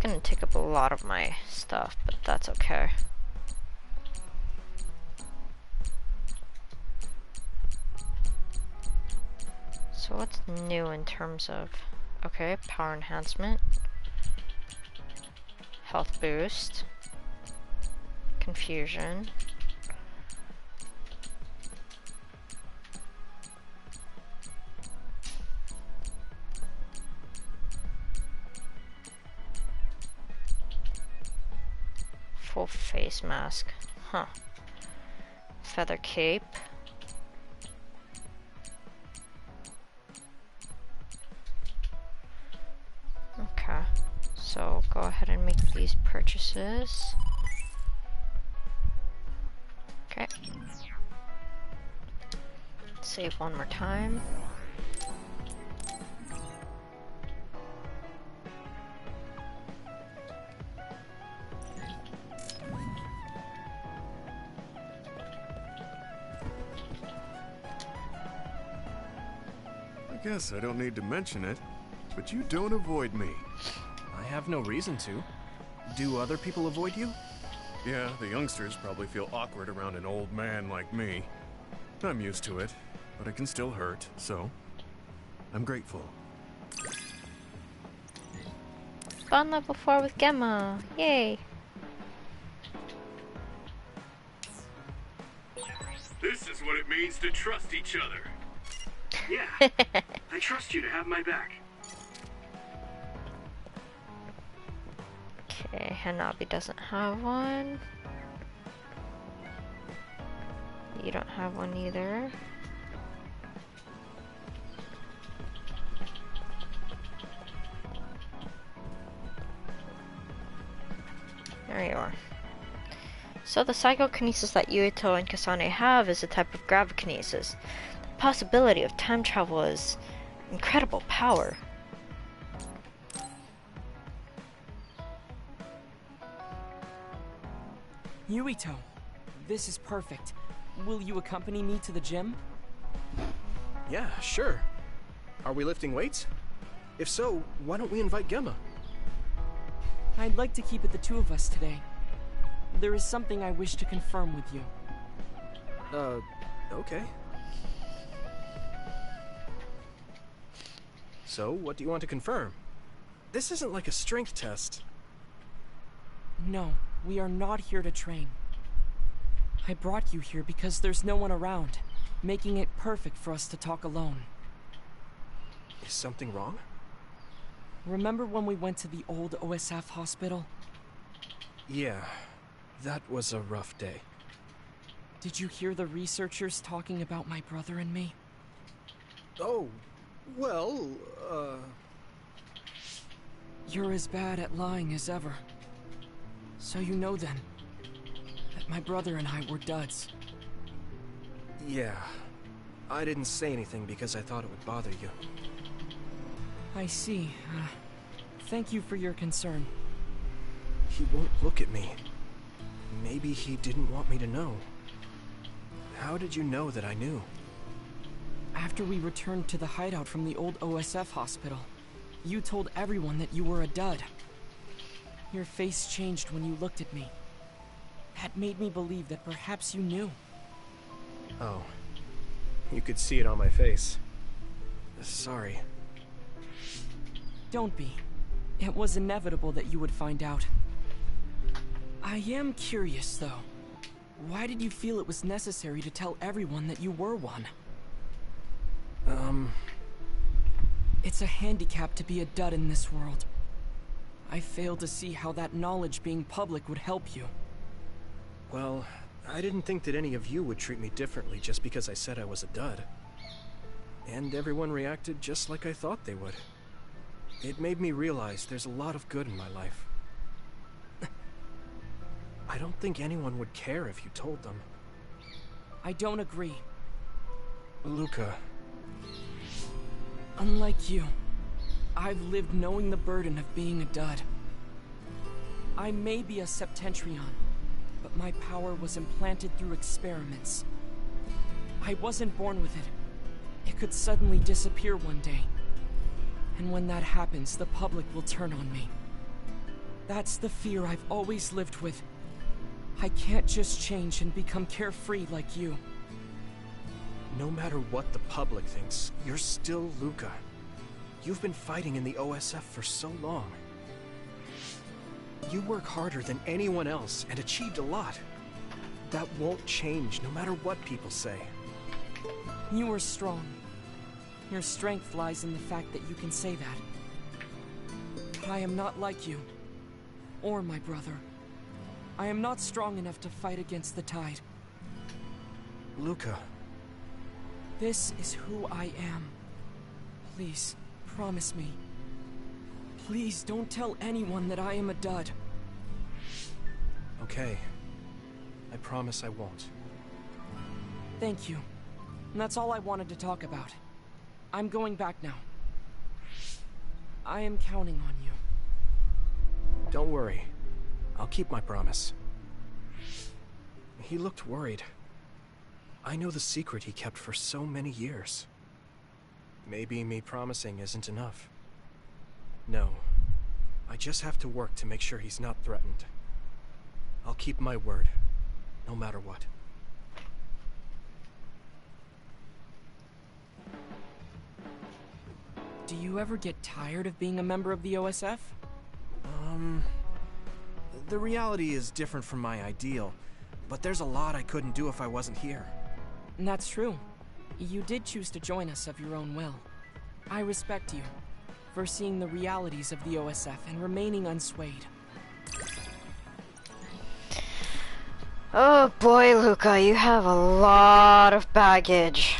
Gonna take up a lot of my stuff, but that's okay. So what's new in terms of, okay, power enhancement, health boost, confusion, full face mask, huh, feather cape, okay, so go ahead and make these purchases. Okay, save one more time.
I guess I don't need to mention it, but you don't avoid me.
I have no reason to. Do other people avoid you?
Yeah, the youngsters probably feel awkward around an old man like me. I'm used to it, but it can still hurt, so I'm grateful.
Fun level 4 with Gemma! Yay!
This is what it means to trust each other. Yeah, I trust you to have my back.
Okay, Hanabi doesn't have one. You don't have one either. There you are. So the psychokinesis that Yuito and Kasane have is a type of gravikinesis. The possibility of time travel is incredible power.
Yuito, this is perfect. Will you accompany me to the gym?
Yeah, sure. Are we lifting weights? If so, why don't we invite Gemma?
I'd like to keep it the two of us today. There is something I wish to confirm with you.
Okay. So, what do you want to confirm? This isn't like a strength test.
No, we are not here to train. I brought you here because there's no one around, making it perfect for us to talk alone.
Is something wrong?
Remember when we went to the old OSF hospital?
Yeah, that was a rough day.
Did you hear the researchers talking about my brother and me?
Oh, well,
You're as bad at lying as ever. So you know then, that my brother and I were duds.
Yeah. I didn't say anything because I thought it would bother you.
I see. Thank you for your concern.
He won't look at me. Maybe he didn't want me to know. How did you know that I knew?
After we returned to the hideout from the old OSF hospital, you told everyone that you were a dud. Your face changed when you looked at me. That made me believe that perhaps you knew.
Oh. You could see it on my face. Sorry.
Don't be. It was inevitable that you would find out. I am curious, though. Why did you feel it was necessary to tell everyone that you were one? It's a handicap to be a dud in this world. I fail to see how that knowledge being public would help you.
Well, I didn't think that any of you would treat me differently just because I said I was a dud. And everyone reacted just like I thought they would. It made me realize there's a lot of good in my life. I don't think anyone would care if you told them.
I don't agree.
Luca.
Unlike you, I've lived knowing the burden of being a dud. I may be a Septentrion, but my power was implanted through experiments. I wasn't born with it. It could suddenly disappear one day. And when that happens, the public will turn on me. That's the fear I've always lived with. I can't just change and become carefree like you.
No matter what the public thinks, you're still Luca. You've been fighting in the OSF for so long. You work harder than anyone else and achieved a lot. That won't change no matter what people say.
You are strong. Your strength lies in the fact that you can say that. I am not like you, or my brother. I am not strong enough to fight against the tide.
Luca.
This is who I am. Please, promise me. Please don't tell anyone that I am a dud.
Okay. I promise I won't.
Thank you. And that's all I wanted to talk about. I'm going back now. I am counting on you.
Don't worry. I'll keep my promise. He looked worried. I know the secret he kept for so many years. Maybe me promising isn't enough. No. I just have to work to make sure he's not threatened. I'll keep my word, no matter what.
Do you ever get tired of being a member of the OSF?
The reality is different from my ideal, but there's a lot I couldn't do if I wasn't here.
And that's true. You did choose to join us of your own will. I respect you for seeing the realities of the OSF and remaining unswayed.
Oh boy, Luca, you have a lot of baggage.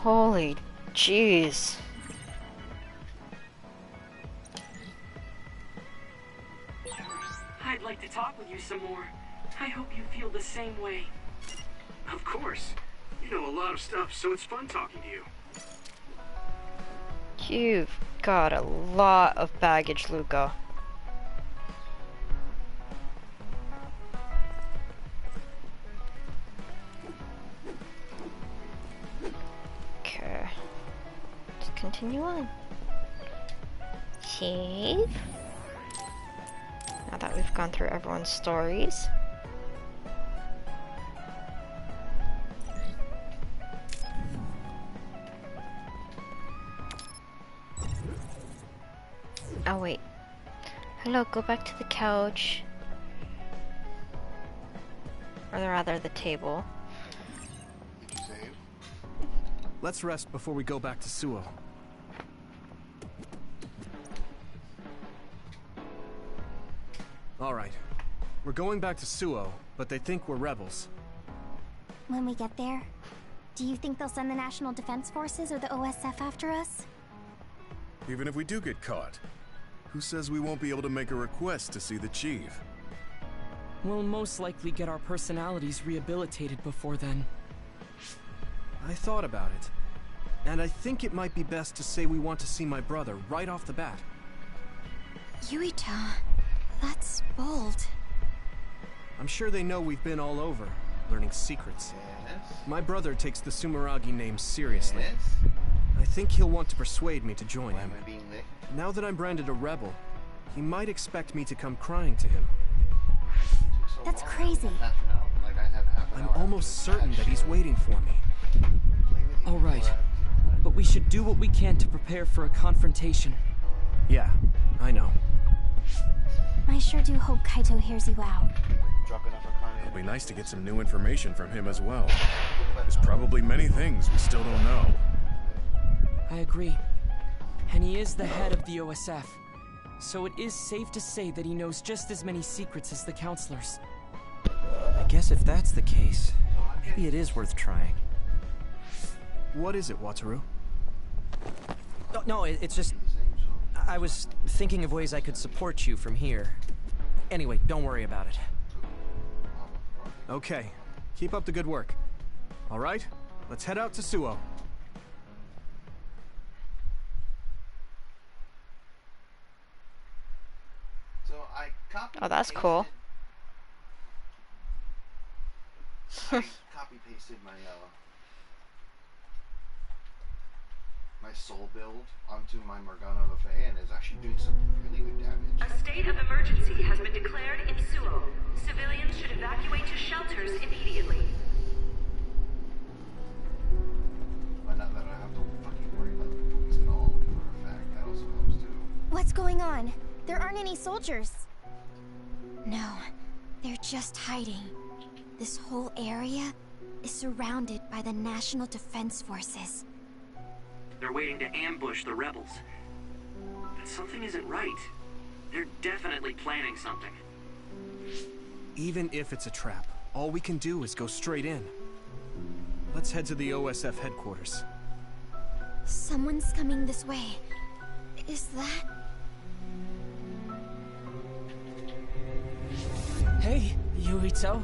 Holy jeez.
I'd like to talk with you some more. I hope you feel the same way. Of course. You know a lot of stuff, so it's fun talking to you.
You've got a lot of baggage, Luca. Okay. Let's continue on. Save. Now that we've gone through everyone's stories. Oh wait. Hello, go back to the couch. Or rather, the table.
Did you save?
Let's rest before we go back to Suo. Alright. We're going back to Suo, but they think we're rebels.
When we get there, do you think they'll send the National Defense Forces or the OSF after us?
Even if we do get caught, who says we won't be able to make a request to see the chief?
We'll most likely get our personalities rehabilitated before then.
I thought about it. And I think it might be best to say we want to see my brother right off the bat.
Yuito, that's bold.
I'm sure they know we've been all over, learning secrets.
Yes.
My brother takes the Sumeragi name seriously.
Yes.
I think he'll want to persuade me to join
Why
him.
am I being lit?
Now that I'm branded a rebel, he might expect me to come crying to him.
So
That's
long.
crazy.
Half an hour. Like I have half an
I'm
hour
almost
after
certain
that
that he's
shit.
waiting for me.
Play with you
All right.
before I-
But we should do what we can to prepare for a confrontation.
Yeah, I know.
I sure do hope Kaito hears you out.
Dropping off a card.
It'll be nice to get some new information from him as well. There's probably many things we still don't know.
I agree. And he is the head of the OSF. So it is safe to say that he knows just as many secrets as the counselors.
I guess if that's the case, maybe it is worth trying.
What is it, Wataru?
No, it's just... I was thinking of ways I could support you from here. Anyway, don't worry about it.
Okay, keep up the good work. All right, let's head out to Suo.
So I copy.
Oh, that's cool.
Copy pasted my soul build onto my Morgana Lefay, and is actually doing some really good damage.
A state of emergency has been declared in Suo. Civilians should evacuate to shelters immediately.
But not that I have to fucking worry about the boots at all, for a fact. That also helps too.
What's going on? There aren't any soldiers.
No, they're just hiding. This whole area is surrounded by the National Defense Forces.
They're waiting to ambush the rebels. But something isn't right. They're definitely planning something.
Even if it's a trap, all we can do is go straight in. Let's head to the OSF headquarters.
Someone's coming this way. Is that...
Hey, Yuito.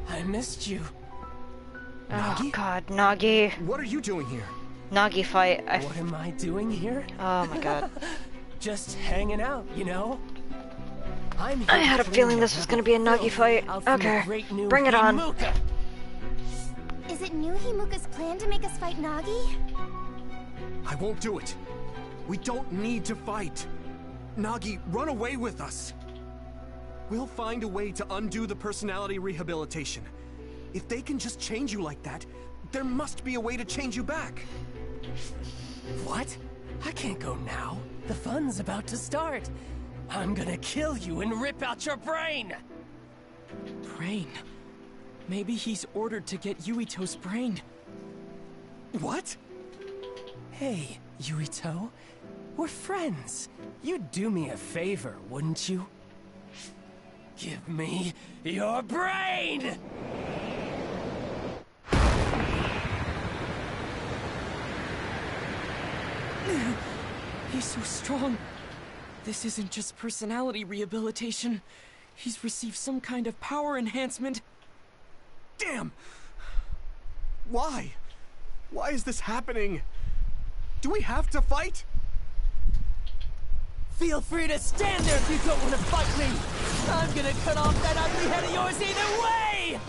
I missed you.
Oh god, Nagi.
What are you doing here?
Nagi fight.
What am I doing here?
Oh my god.
Just hanging out, you know? I'm here
I had a feeling this was gonna be a Nagi fight. Okay, bring it on.
Is it New Himuka's plan to make us fight Nagi?
I won't do it. We don't need to fight. Nagi, run away with us. We'll find a way to undo the personality rehabilitation. If they can just change you like that, there must be a way to change you back.
What? I can't go now. The fun's about to start. I'm gonna kill you and rip out your brain!
Brain? Maybe he's ordered to get Yuito's brain.
What?
Hey, Yuito. We're friends. You'd do me a favor, wouldn't you? Give me your brain!
He's so strong. This isn't just personality rehabilitation. He's received some kind of power enhancement.
Damn! Why? Why is this happening? Do we have to fight?
Feel free to stand there if you don't want to fight me! I'm gonna cut off that ugly head of yours either way!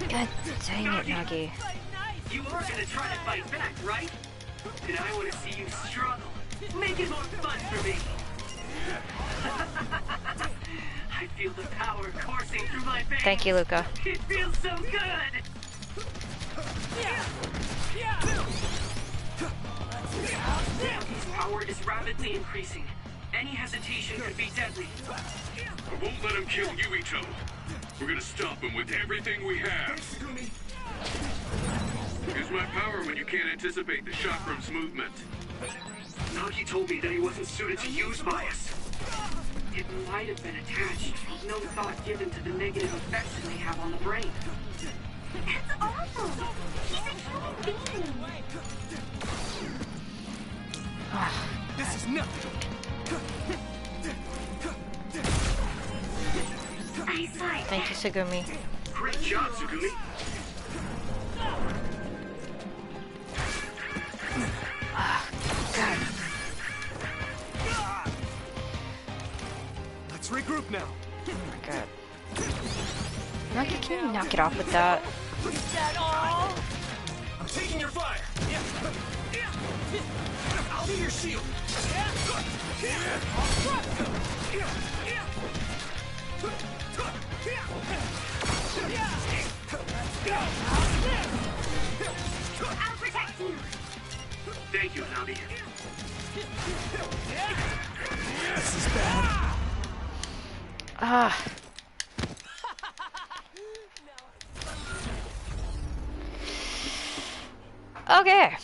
God dang it, Nagi.
You are gonna try to fight back, right? And I want to see you struggle. Make it more fun for me. I feel the power coursing through my veins.
Thank you, Luca.
It feels so good. His power is rapidly increasing. Any hesitation could be deadly.
I won't let him kill Yuito.
We're gonna stop him with everything we have. Use my power when you can't anticipate the chakrams' movement. Nagi told me that he wasn't suited to use by us. It might have been attached. No thought given to the negative effects it may have on the brain.
That's awful. He's a human being.
This is nothing.
Eyesight.
Thank you, Sugumi.
Great job, Sugumi.
God.
Let's regroup now.
Oh my god. Nagi, can you knock it off with that?
Is that all? I'm taking your fire. I'll be your shield.
I'll protect you.
Thank you, Nagi.
This is bad.
Ah. Okay.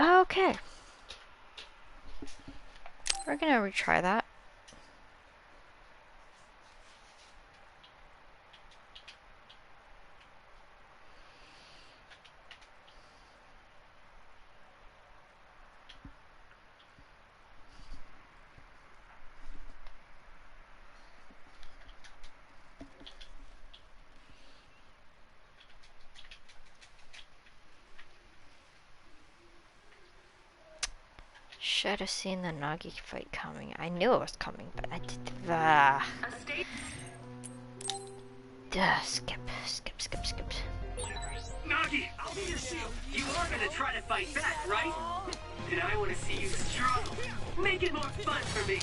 Okay. We're gonna retry that. Should have seen the Nagi fight coming. I knew it was coming, but I did. Skip.
Nagi, I'll be your shield. You are gonna try to fight back, right? And I want to see you struggle. Make it more fun for me.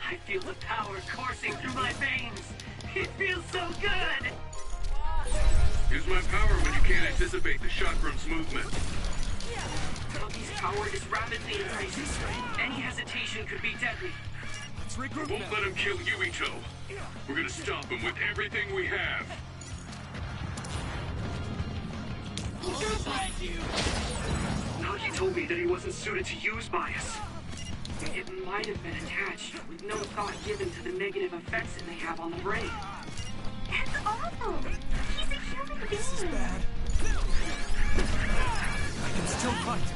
I feel the power coursing through my veins. It feels so good. Use my power when you can't anticipate the chakrams' movement. Nagi's power is rapidly increasing. Any hesitation could be deadly.
Let's regroup
Won't
now.
let him kill Yuito. We're gonna stop him with everything we have. Nagi told me that he wasn't suited to use bias. It might have been attached, with no thought given to the negative effects it may have on the brain.
That's awful. He's a human being.
This is bad. I can still fight.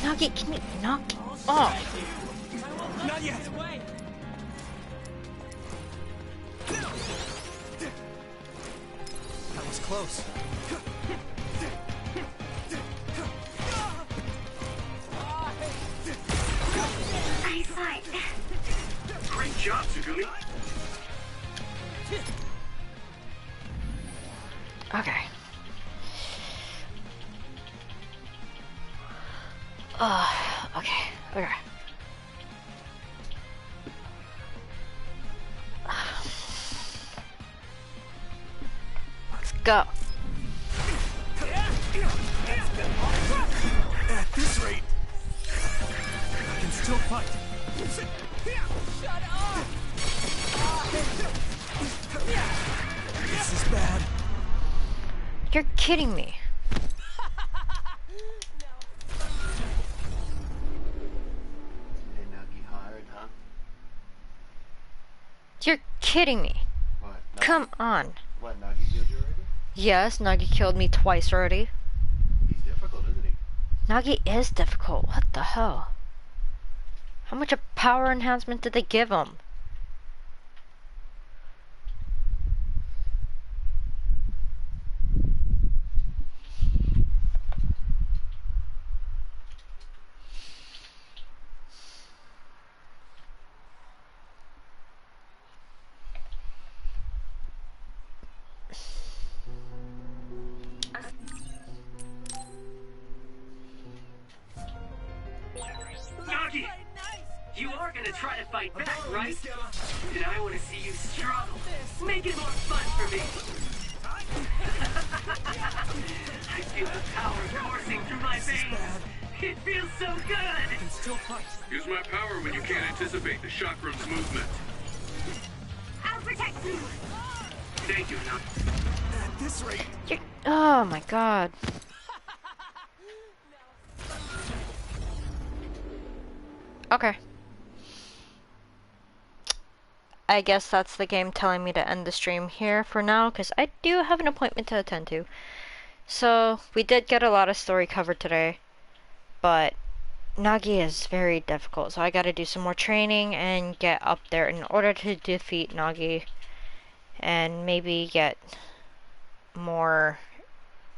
Nagi, can you knock it off?
Not yet. That was close.
Eyesight.
Great job, Sugumi.
Okay. Okay. Let's go.
At this rate, I can still fight. Shut up! This is bad.
You're kidding me.
Hey, Nagi hired, huh?
You're kidding me.
What?
Come on.
What, Nagi killed you already?
Yes, Nagi killed me twice already.
He's difficult, isn't he?
Nagi is difficult. What the hell? How much of power enhancement did they give him?
Nagi! You are gonna try to fight back, right? And I want to see you struggle. Make it more fun for me. I feel the power coursing through my veins. It feels so good.
Use my power when you can't anticipate the chakram's movement.
I'll protect you.
Thank you, Nut.
At this rate...
Oh my god. Okay. I guess that's the game telling me to end the stream here for now, because I do have an appointment to attend to. So, we did get a lot of story covered today, but Nagi is very difficult, so I gotta do some more training and get up there in order to defeat Nagi, and maybe get more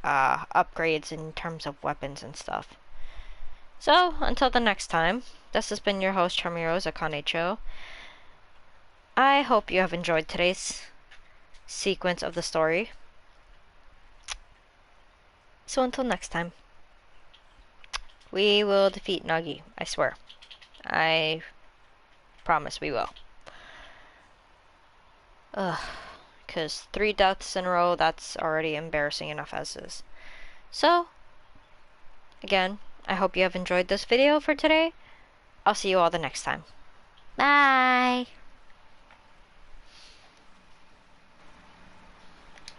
upgrades in terms of weapons and stuff. So, until the next time, this has been your host, CharmieRose Akane. I hope you have enjoyed today's sequence of the story. So until next time, we will defeat Nagi, I swear. I promise we will. Ugh, because 3 deaths in a row, that's already embarrassing enough as is. So, again, I hope you have enjoyed this video for today. I'll see you all the next time. Bye!